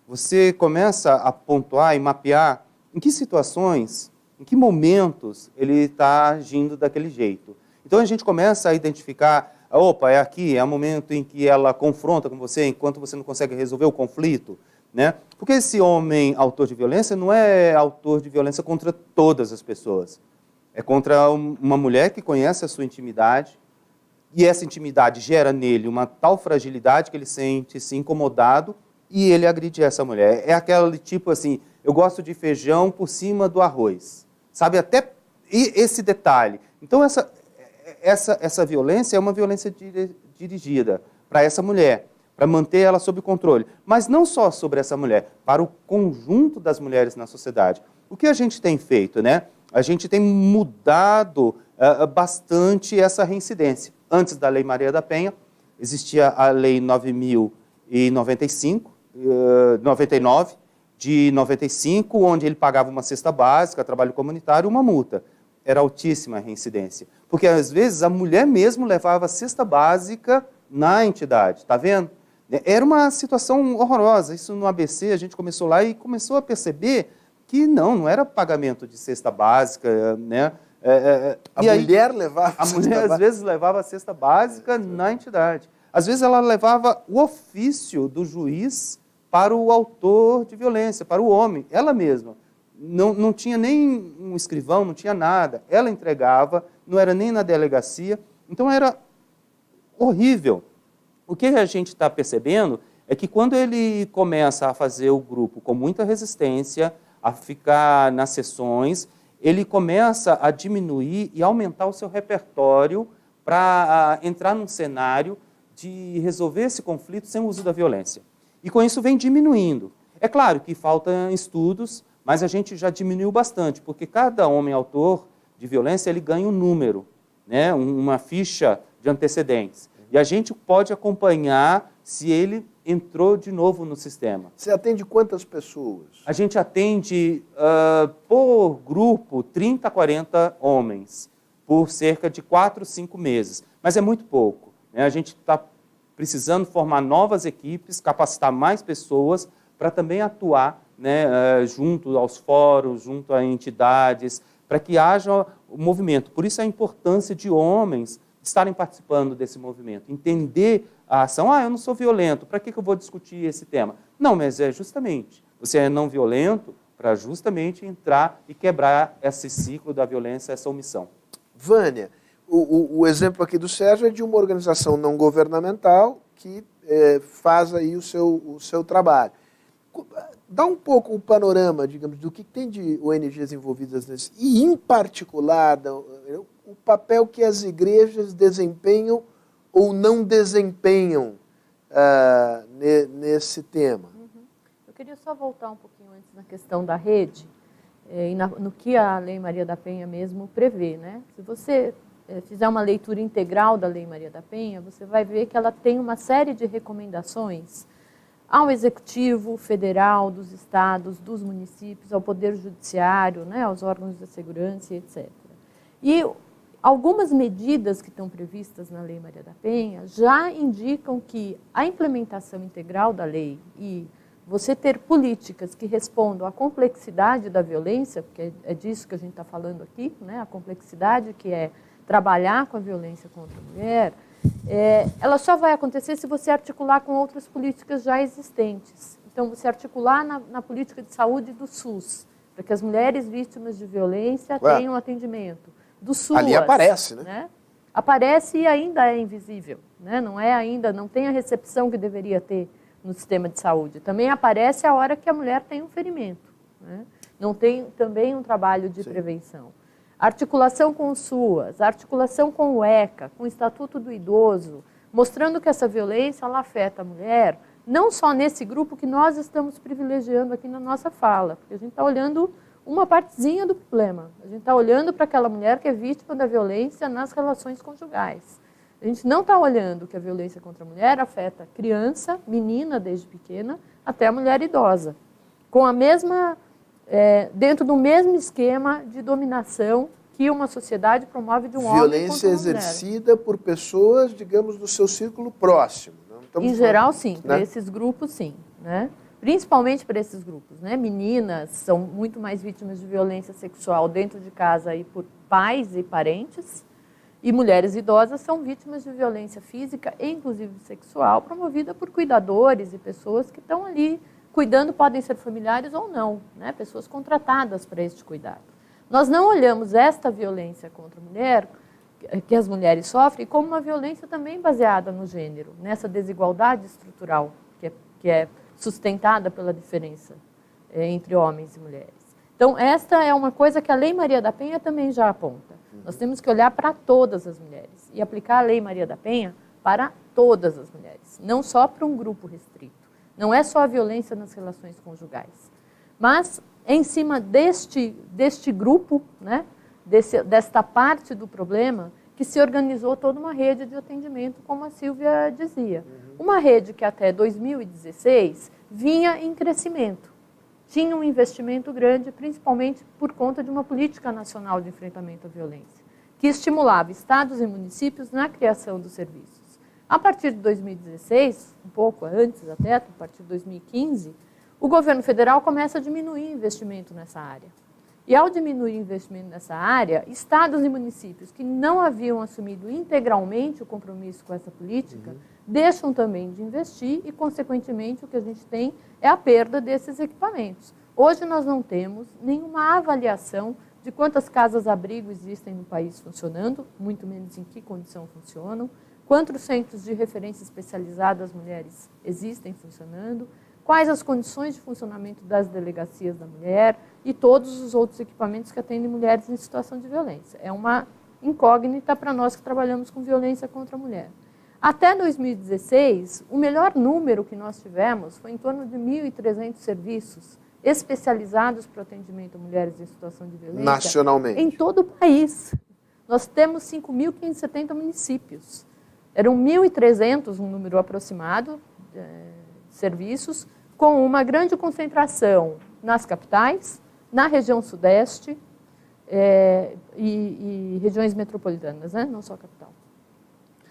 você começa a pontuar e mapear em que situações, em que momentos ele está agindo daquele jeito. Então a gente começa a identificar, opa, é aqui, é o momento em que ela confronta com você, enquanto você não consegue resolver o conflito. Né? Porque esse homem autor de violência não é autor de violência contra todas as pessoas. É contra uma mulher que conhece a sua intimidade, e essa intimidade gera nele uma tal fragilidade que ele sente-se incomodado e ele agride essa mulher. É aquele tipo assim, eu gosto de feijão por cima do arroz. Sabe, até esse detalhe. Então, essa violência é uma violência dirigida para essa mulher, para manter ela sob controle. Mas não só sobre essa mulher, para o conjunto das mulheres na sociedade. O que a gente tem feito, né? A gente tem mudado bastante essa reincidência. Antes da Lei Maria da Penha, existia a Lei 9.099, de 95, onde ele pagava uma cesta básica, trabalho comunitário e uma multa. Era altíssima a reincidência. Porque, às vezes, a mulher mesmo levava a cesta básica na entidade. Está vendo? Era uma situação horrorosa. Isso no ABC, a gente começou lá e começou a perceber que não era pagamento de cesta básica, né? A mulher levava a mulher, às vezes, levava a cesta básica na entidade. Às vezes, ela levava o ofício do juiz para o autor de violência, para o homem, ela mesma. Não tinha nem um escrivão, não tinha nada. Ela entregava, não era nem na delegacia. Então, era horrível. O que a gente está percebendo é que quando ele começa a fazer o grupo com muita resistência, a ficar nas sessões, ele começa a diminuir e aumentar o seu repertório para entrar num cenário de resolver esse conflito sem o uso da violência. E com isso vem diminuindo. É claro que faltam estudos, mas a gente já diminuiu bastante, porque cada homem autor de violência ele ganha um número, né? Uma ficha de antecedentes. E a gente pode acompanhar se ele entrou de novo no sistema. Você atende quantas pessoas? A gente atende, por grupo, 30, 40 homens, por cerca de 4, 5 meses. Mas é muito pouco. Né? A gente está precisando formar novas equipes, capacitar mais pessoas para também atuar, né, junto aos fóruns, junto a entidades, para que haja o movimento. Por isso a importância de homens estarem participando desse movimento, entender a ação. Eu não sou violento, para que eu vou discutir esse tema? Não, mas é justamente, você é não violento para justamente entrar e quebrar esse ciclo da violência, essa omissão. Vânia, o exemplo aqui do Sérgio é de uma organização não governamental que faz aí o seu trabalho. Dá um pouco o panorama, digamos, do que tem de ONGs envolvidas nesse, e em particular o papel que as igrejas desempenham ou não desempenham nesse tema. Eu queria só voltar um pouquinho antes na questão da rede, e no que a Lei Maria da Penha mesmo prevê, né? Se você fizer uma leitura integral da Lei Maria da Penha, você vai ver que ela tem uma série de recomendações ao Executivo Federal, dos estados, dos municípios, ao Poder Judiciário, né, aos órgãos da segurança, etc. E algumas medidas que estão previstas na Lei Maria da Penha já indicam que a implementação integral da lei e você ter políticas que respondam à complexidade da violência, porque é disso que a gente está falando aqui, né? A complexidade que é trabalhar com a violência contra a mulher, ela só vai acontecer se você articular com outras políticas já existentes. Então, você articular na política de saúde do SUS, para que as mulheres vítimas de violência tenham atendimento. Do SUS. Ali aparece, né? Aparece e ainda é invisível, né? Não tem a recepção que deveria ter no sistema de saúde. Também aparece a hora que a mulher tem um ferimento, né? Não tem também um trabalho de prevenção. Articulação com o SUAS, articulação com o ECA, com o Estatuto do Idoso, mostrando que essa violência ela afeta a mulher, não só nesse grupo que nós estamos privilegiando aqui na nossa fala, porque a gente está olhando uma partezinha do problema. A gente está olhando para aquela mulher que é vítima da violência nas relações conjugais. A gente não está olhando que a violência contra a mulher afeta criança, menina desde pequena, até a mulher idosa, com a mesma, dentro do mesmo esquema de dominação que uma sociedade promove de um homem contra uma mulher. Violência exercida por pessoas, digamos, do seu círculo próximo. Em geral, sim. Né? Para esses grupos, sim. Né? Principalmente para esses grupos. Né? Meninas são muito mais vítimas de violência sexual dentro de casa e por pais e parentes. E mulheres idosas são vítimas de violência física e, inclusive, sexual, promovida por cuidadores e pessoas que estão ali cuidando, podem ser familiares ou não, né? Pessoas contratadas para este cuidado. Nós não olhamos esta violência contra a mulher, que as mulheres sofrem, como uma violência também baseada no gênero, nessa desigualdade estrutural que é sustentada pela diferença entre homens e mulheres. Então, esta é uma coisa que a Lei Maria da Penha também já aponta. Nós temos que olhar para todas as mulheres e aplicar a Lei Maria da Penha para todas as mulheres, não só para um grupo restrito. Não é só a violência nas relações conjugais. Mas, em cima deste grupo, né, desta parte do problema, que se organizou toda uma rede de atendimento, como a Silvia dizia. Uma rede que até 2016 vinha em crescimento. Tinha um investimento grande, principalmente por conta de uma política nacional de enfrentamento à violência, que estimulava estados e municípios na criação dos serviços. A partir de 2016, um pouco antes até, a partir de 2015, o governo federal começa a diminuir o investimento nessa área. E ao diminuir o investimento nessa área, estados e municípios que não haviam assumido integralmente o compromisso com essa política, deixam também de investir e, consequentemente, o que a gente tem é a perda desses equipamentos. Hoje nós não temos nenhuma avaliação de quantas casas-abrigo existem no país funcionando, muito menos em que condição funcionam, quantos centros de referência especializada as mulheres existem funcionando, quais as condições de funcionamento das delegacias da mulher e todos os outros equipamentos que atendem mulheres em situação de violência. É uma incógnita para nós que trabalhamos com violência contra a mulher. Até 2016, o melhor número que nós tivemos foi em torno de 1.300 serviços especializados para o atendimento a mulheres em situação de violência. Nacionalmente. Em todo o país. Nós temos 5.570 municípios. Eram 1.300, um número aproximado, de serviços, com uma grande concentração nas capitais, na região sudeste e regiões metropolitanas, né? Não só a capital.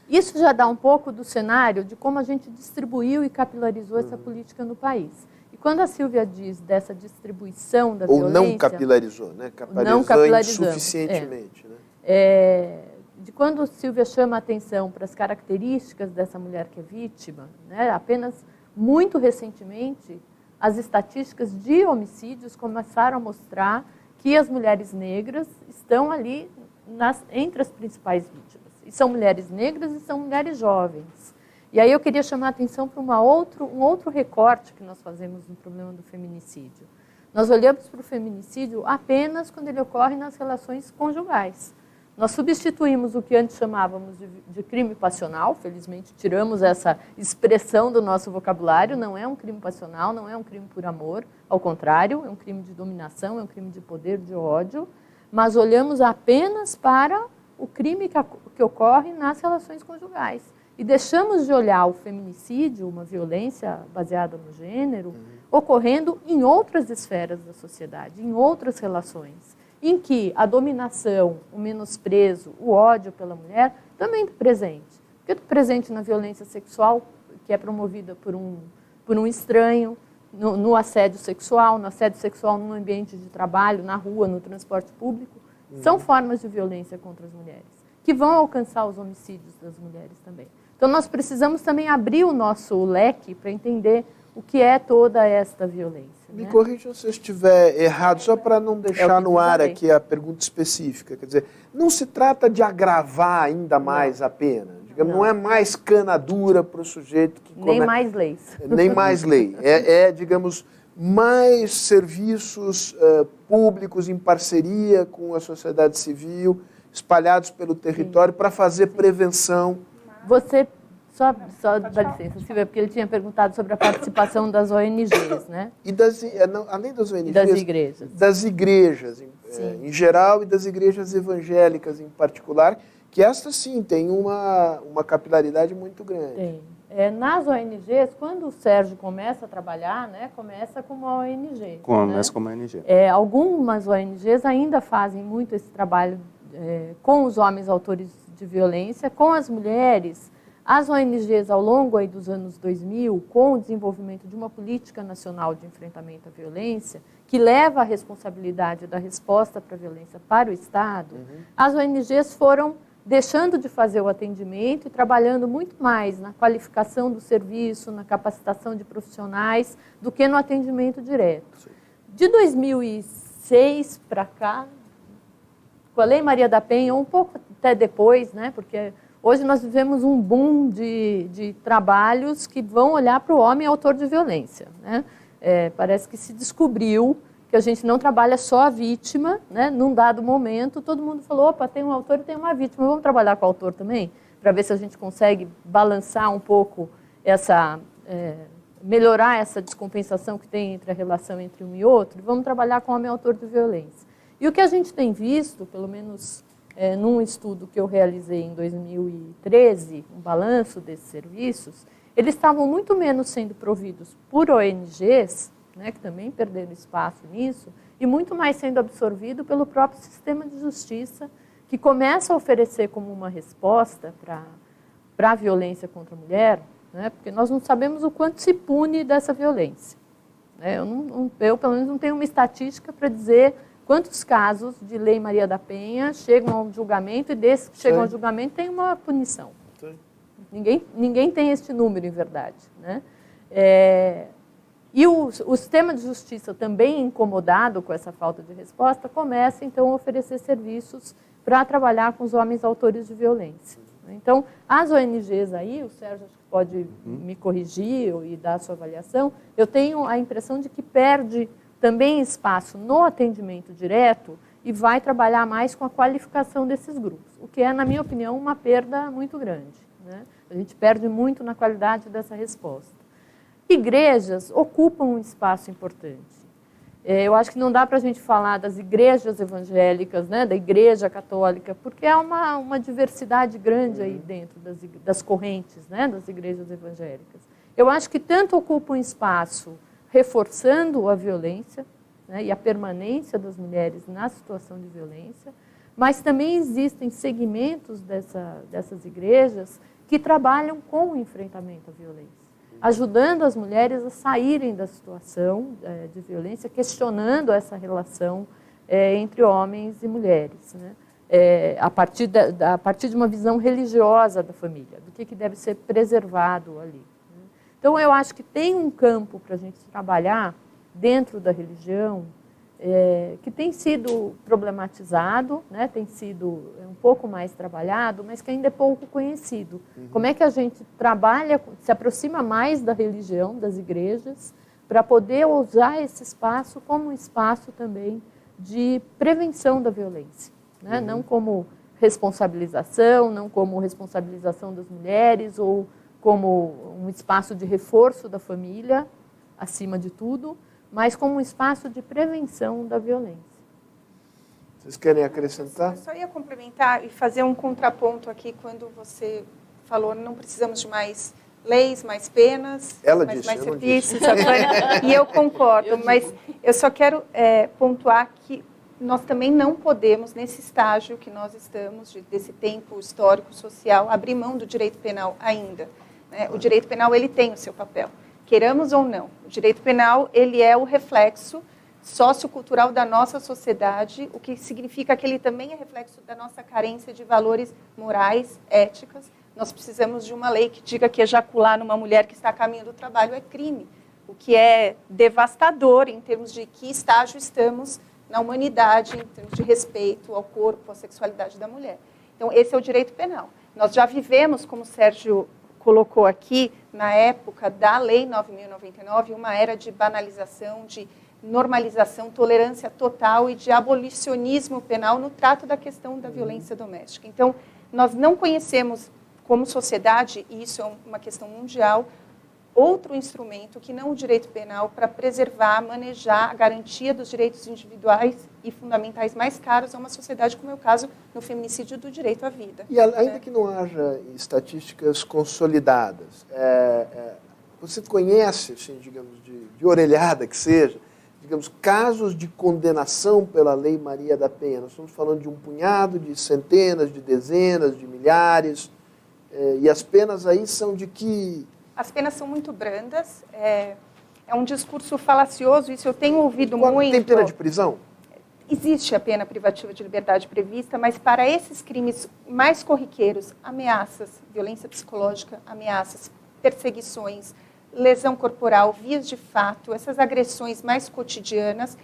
Isso já dá um pouco do cenário de como a gente distribuiu e capilarizou essa política no país. E quando a Silvia diz dessa distribuição da violência... Ou não capilarizou, né? Capilarizou insuficientemente. Né? De quando a Silvia chama a atenção para as características dessa mulher que é vítima, né? Apenas muito recentemente, as estatísticas de homicídios começaram a mostrar que as mulheres negras estão ali entre as principais vítimas. E são mulheres negras e são mulheres jovens. E aí eu queria chamar a atenção para um outro recorte que nós fazemos no problema do feminicídio. Nós olhamos para o feminicídio apenas quando ele ocorre nas relações conjugais. Nós substituímos o que antes chamávamos de crime passional, felizmente tiramos essa expressão do nosso vocabulário, não é um crime passional, não é um crime por amor, ao contrário, é um crime de dominação, é um crime de poder, de ódio, mas olhamos apenas para o crime que ocorre nas relações conjugais. E deixamos de olhar o feminicídio, uma violência baseada no gênero, ocorrendo em outras esferas da sociedade, em outras relações, em que a dominação, o menosprezo, o ódio pela mulher também está presente. Porque está presente na violência sexual, que é promovida por um estranho, no assédio sexual no ambiente de trabalho, na rua, no transporte público, são formas de violência contra as mulheres, que vão alcançar os homicídios das mulheres também. Então, nós precisamos também abrir o nosso leque para entender o que é toda esta violência. Me corrija se eu estiver errado, só para não deixar no ar aqui a pergunta específica. Quer dizer, não se trata de agravar ainda mais a pena. Digamos, não é mais cana dura para o sujeito que nem mais leis. Nem mais lei. Digamos, mais serviços públicos em parceria com a sociedade civil, espalhados pelo território para fazer prevenção. Você, só dá licença, Silvia, porque ele tinha perguntado sobre a participação das ONGs, né? E além das ONGs, das igrejas. Das igrejas em geral e das igrejas evangélicas em particular, que estas sim têm uma capilaridade muito grande. Tem. Nas ONGs, quando o Sérgio começa a trabalhar, né, começa como uma ONG. Começa como ONG. Algumas ONGs ainda fazem muito esse trabalho com os homens autores de violência, com as mulheres. As ONGs, ao longo dos anos 2000, com o desenvolvimento de uma política nacional de enfrentamento à violência, que leva a responsabilidade da resposta para a violência para o Estado, as ONGs foram deixando de fazer o atendimento e trabalhando muito mais na qualificação do serviço, na capacitação de profissionais, do que no atendimento direto. De 2006 para cá, com a Lei Maria da Penha, um pouco até depois, né, porque hoje nós vivemos um boom de trabalhos que vão olhar para o homem autor de violência, né? Parece que se descobriu que a gente não trabalha só a vítima, né? Num dado momento, todo mundo falou, opa, tem um autor e tem uma vítima, vamos trabalhar com o autor também? Para ver se a gente consegue balançar um pouco melhorar essa descompensação que tem entre a relação entre um e outro, vamos trabalhar com o homem autor de violência. E o que a gente tem visto, pelo menos num estudo que eu realizei em 2013, um balanço desses serviços, eles estavam muito menos sendo providos por ONGs, né, que também perderam espaço nisso, e muito mais sendo absorvido pelo próprio sistema de justiça, que começa a oferecer como uma resposta para a violência contra a mulher, né, porque nós não sabemos o quanto se pune dessa violência. Eu, pelo menos, não tenho uma estatística para dizer quantos casos de Lei Maria da Penha chegam ao julgamento e desses que chegam ao julgamento tem uma punição. Ninguém tem este número, em verdade, né? E o sistema de justiça, também incomodado com essa falta de resposta, começa, então, a oferecer serviços para trabalhar com os homens autores de violência. Então, as ONGs aí, o Sérgio acho que pode me corrigir e dar a sua avaliação, eu tenho a impressão de que perde também espaço no atendimento direto e vai trabalhar mais com a qualificação desses grupos, o que é, na minha opinião, uma perda muito grande, né? A gente perde muito na qualidade dessa resposta. Igrejas ocupam um espaço importante. Eu acho que não dá para a gente falar das igrejas evangélicas, né, da igreja católica, porque há uma diversidade grande aí dentro das correntes, né, das igrejas evangélicas. Eu acho que tanto ocupam um espaço reforçando a violência, né, e a permanência das mulheres na situação de violência, mas também existem segmentos dessas igrejas que trabalham com o enfrentamento à violência, ajudando as mulheres a saírem da situação de violência, questionando essa relação entre homens e mulheres, né? A partir de uma visão religiosa da família, do que deve ser preservado ali. Né? Então, eu acho que tem um campo para a gente trabalhar dentro da religião que tem sido problematizado, né? Tem sido um pouco mais trabalhado, mas que ainda é pouco conhecido. Como é que a gente trabalha, se aproxima mais da religião, das igrejas, para poder usar esse espaço como um espaço também de prevenção da violência, né? Não como responsabilização, não como responsabilização das mulheres ou como um espaço de reforço da família, acima de tudo, mas como um espaço de prevenção da violência. Vocês querem acrescentar? Eu só ia complementar e fazer um contraponto aqui quando você falou não precisamos de mais leis, mais penas, mais serviços. E eu concordo, mas eu só quero pontuar que nós também não podemos, nesse estágio que nós estamos, desse tempo histórico, social, abrir mão do direito penal ainda. Né? O direito penal ele tem o seu papel. queiramos ou não. O direito penal, ele é o reflexo sociocultural da nossa sociedade, o que significa que ele também é reflexo da nossa carência de valores morais, éticos. Nós precisamos de uma lei que diga que ejacular numa mulher que está a caminho do trabalho é crime, o que é devastador em termos de que estágio estamos na humanidade, em termos de respeito ao corpo, à sexualidade da mulher. Então, esse é o direito penal. Nós já vivemos, como o Sérgio colocou aqui, na época da Lei 9.099, uma era de banalização, de normalização, tolerância total e de abolicionismo penal no trato da questão da violência doméstica. Então, nós não conhecemos, como sociedade, e isso é uma questão mundial, outro instrumento que não o direito penal para preservar, manejar a garantia dos direitos individuais e fundamentais mais caros a uma sociedade, como é o caso no feminicídio do direito à vida. E ainda que não haja estatísticas consolidadas, você conhece, assim, digamos, de orelhada que seja, digamos, casos de condenação pela Lei Maria da Penha? Nós estamos falando de um punhado, de centenas, de dezenas, de milhares, e as penas aí são de que... As penas são muito brandas, é um discurso falacioso, isso eu tenho ouvido muito. Tem pena de prisão? Existe a pena privativa de liberdade prevista, mas para esses crimes mais corriqueiros, ameaças, violência psicológica, ameaças, perseguições, lesão corporal, vias de fato, essas agressões mais cotidianas,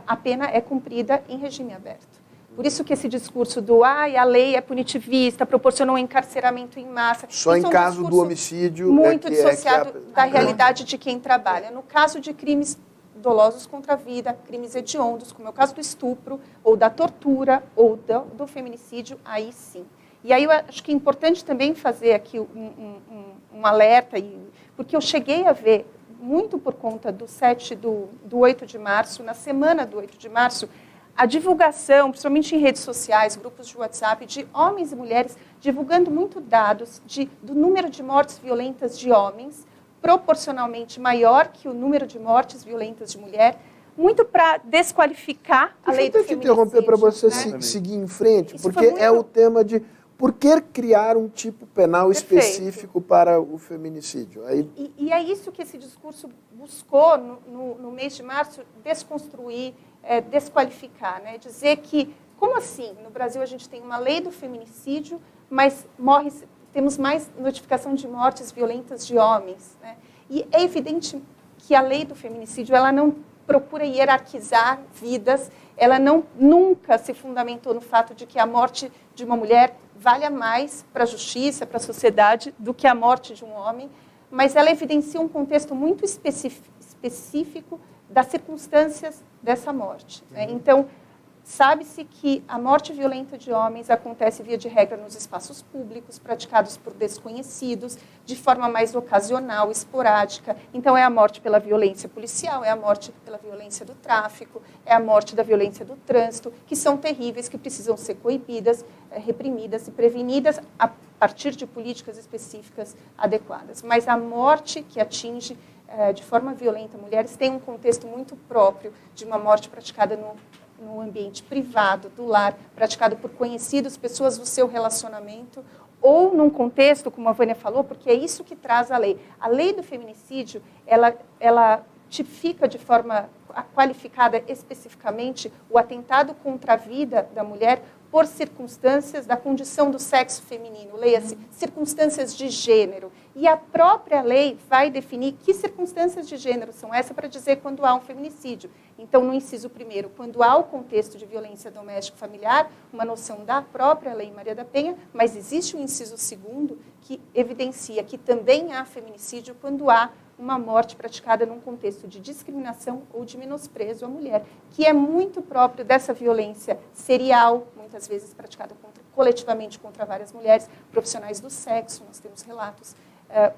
a pena é cumprida em regime aberto. Por isso que esse discurso do a lei é punitivista, proporciona um encarceramento em massa. Só em caso do homicídio muito dissociado da realidade de quem trabalha. No caso de crimes dolosos contra a vida, crimes hediondos, como é o caso do estupro, ou da tortura, ou do feminicídio, aí sim. E aí eu acho que é importante também fazer aqui um alerta, porque eu cheguei a ver, muito por conta do 8 de março, na semana do 8 de março, a divulgação, principalmente em redes sociais, grupos de WhatsApp, de homens e mulheres divulgando muito dados do número de mortes violentas de homens, proporcionalmente maior que o número de mortes violentas de mulher, muito para desqualificar a lei do feminicídio. Deixa eu te interromper para você seguir em frente, isso porque é o tema de por que criar um tipo penal específico para o feminicídio. E é isso que esse discurso buscou no mês de março, desconstruir, desqualificar, né? Dizer que, como assim? No Brasil a gente tem uma lei do feminicídio, mas temos mais notificação de mortes violentas de homens, né? E é evidente que a lei do feminicídio ela não procura hierarquizar vidas, ela nunca se fundamentou no fato de que a morte de uma mulher valha mais para a justiça, para a sociedade, do que a morte de um homem, mas ela evidencia um contexto muito específico das circunstâncias dessa morte, né? Então, sabe-se que a morte violenta de homens acontece, via de regra, nos espaços públicos, praticados por desconhecidos, de forma mais ocasional, esporádica. Então, é a morte pela violência policial, é a morte pela violência do tráfico, é a morte da violência do trânsito, que são terríveis, que precisam ser coibidas, reprimidas e prevenidas a partir de políticas específicas adequadas. Mas a morte que atinge de forma violenta mulheres tem um contexto muito próprio de uma morte praticada no ambiente privado, do lar, praticado por conhecidos, pessoas do seu relacionamento, ou num contexto, como a Vânia falou, porque é isso que traz a lei. A lei do feminicídio, ela tipifica de forma qualificada especificamente o atentado contra a vida da mulher por circunstâncias da condição do sexo feminino, leia-se, circunstâncias de gênero. E a própria lei vai definir que circunstâncias de gênero são essas para dizer quando há um feminicídio. Então, no inciso 1º, quando há o contexto de violência doméstica familiar, uma noção da própria Lei Maria da Penha, mas existe o inciso 2º que evidencia que também há feminicídio quando há uma morte praticada num contexto de discriminação ou de menosprezo à mulher, que é muito próprio dessa violência serial, muitas vezes praticada coletivamente contra várias mulheres, profissionais do sexo, nós temos relatos.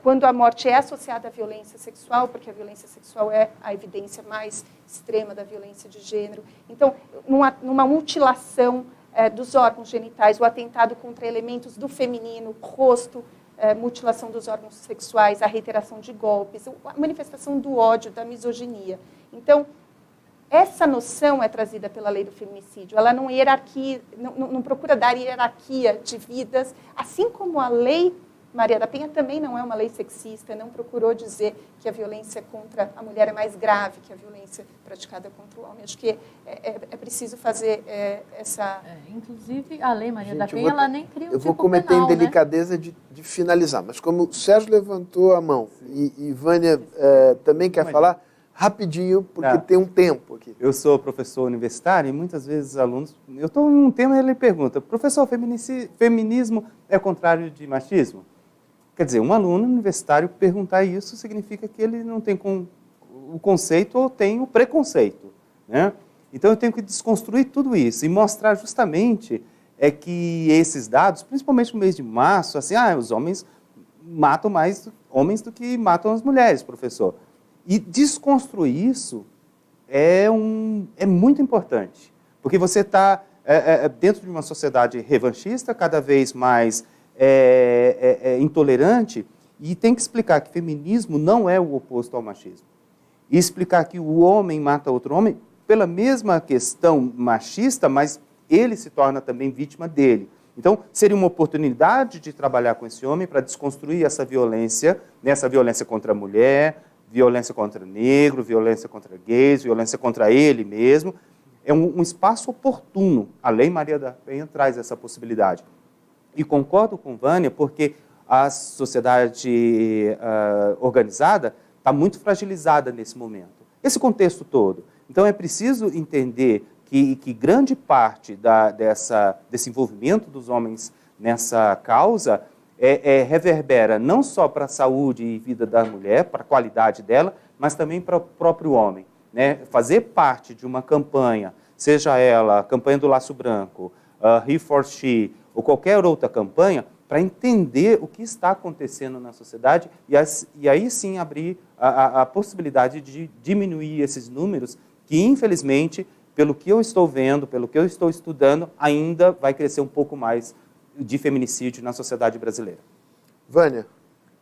Quando a morte é associada à violência sexual, porque a violência sexual é a evidência mais extrema da violência de gênero. Então, numa mutilação dos órgãos genitais, o atentado contra elementos do feminino, rosto, mutilação dos órgãos sexuais, a reiteração de golpes, a manifestação do ódio, da misoginia. Então, essa noção é trazida pela lei do feminicídio. Ela não procura dar hierarquia de vidas, assim como a lei Maria da Penha também não é uma lei sexista, não procurou dizer que a violência contra a mulher é mais grave que a violência praticada contra o homem. Acho que é preciso fazer essa... inclusive, a lei Maria da Penha, ela nem cria um tipo penal. Eu vou cometer a indelicadeza, né, de finalizar, mas como o Sérgio levantou a mão e Vânia também quer falar, rapidinho, porque tem um tempo aqui. Eu sou professor universitário e muitas vezes alunos... Eu estou em um tema e ele pergunta, professor, feminismo é o contrário de machismo? Quer dizer, um aluno universitário perguntar isso significa que ele não tem o conceito ou tem o preconceito, né? Então eu tenho que desconstruir tudo isso e mostrar justamente que esses dados, principalmente no mês de março, assim, os homens matam mais homens do que matam as mulheres, professor. E desconstruir isso é muito importante, porque você está dentro de uma sociedade revanchista, cada vez mais intolerante, e tem que explicar que feminismo não é o oposto ao machismo. E explicar que o homem mata outro homem pela mesma questão machista, mas ele se torna também vítima dele. Então, seria uma oportunidade de trabalhar com esse homem para desconstruir essa violência contra a mulher, violência contra negro, violência contra gays, violência contra ele mesmo. É um espaço oportuno. A Lei Maria da Penha traz essa possibilidade. E concordo com Vânia, porque a sociedade organizada está muito fragilizada nesse momento. Esse contexto todo. Então, é preciso entender que grande parte desse envolvimento dos homens nessa causa reverbera não só para a saúde e vida da mulher, para a qualidade dela, mas também para o próprio homem, né? Fazer parte de uma campanha, seja ela a campanha do Laço Branco, He for She, ou qualquer outra campanha, para entender o que está acontecendo na sociedade e aí sim abrir a possibilidade de diminuir esses números que, infelizmente, pelo que eu estou vendo, pelo que eu estou estudando, ainda vai crescer um pouco mais de feminicídio na sociedade brasileira. Vânia,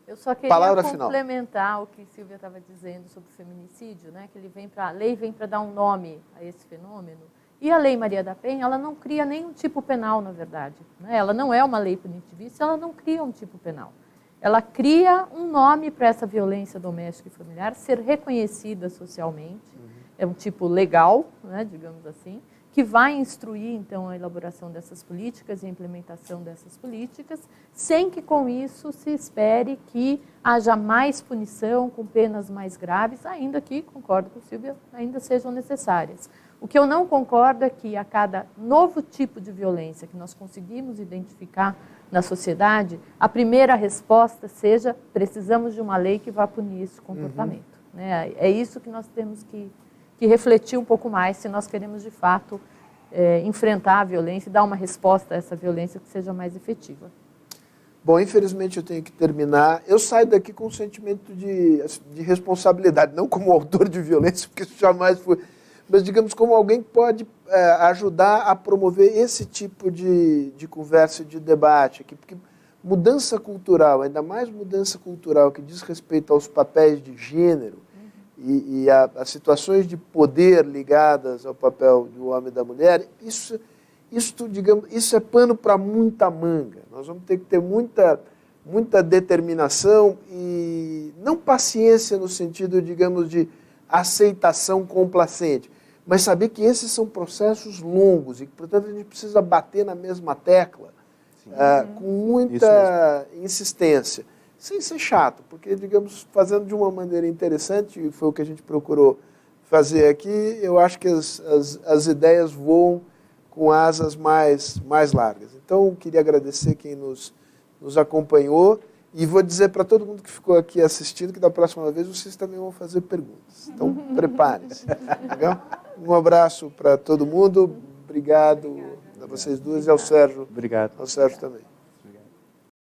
eu só queria complementar o que Silvia estava dizendo sobre o feminicídio, né? Que a lei vem para dar um nome a esse fenômeno. E a Lei Maria da Penha, ela não cria nenhum tipo penal, na verdade, né? Ela não é uma lei punitivista, ela não cria um tipo penal. Ela cria um nome para essa violência doméstica e familiar ser reconhecida socialmente. É um tipo legal, né, digamos assim, que vai instruir, então, a elaboração dessas políticas e a implementação dessas políticas, sem que, com isso, se espere que haja mais punição com penas mais graves, ainda que, concordo com a Silvia, ainda sejam necessárias. O que eu não concordo é que, a cada novo tipo de violência que nós conseguimos identificar na sociedade, a primeira resposta seja: precisamos de uma lei que vá punir esse comportamento. Né? É isso que nós temos que refletir um pouco mais, se nós queremos, de fato, enfrentar a violência e dar uma resposta a essa violência que seja mais efetiva. Bom, infelizmente eu tenho que terminar. Eu saio daqui com um sentimento de responsabilidade, não como autor de violência, porque isso jamais foi, mas, digamos, como alguém que pode ajudar a promover esse tipo de conversa e de debate aqui, porque mudança cultural, ainda mais mudança cultural que diz respeito aos papéis de gênero, e a situações de poder ligadas ao papel do homem e da mulher, isso é pano para muita manga. Nós vamos ter que ter muita determinação e não paciência no sentido, digamos, de aceitação complacente, mas saber que esses são processos longos e que, portanto, a gente precisa bater na mesma tecla com muita insistência. Sem ser chato, porque, digamos, fazendo de uma maneira interessante, e foi o que a gente procurou fazer aqui, eu acho que as ideias voam com asas mais largas. Então, queria agradecer quem nos acompanhou e vou dizer para todo mundo que ficou aqui assistindo que da próxima vez vocês também vão fazer perguntas. Então, preparem-se. Legal? Um abraço para todo mundo. Obrigado a vocês duas e ao Sérgio. Obrigado. Ao Sérgio também.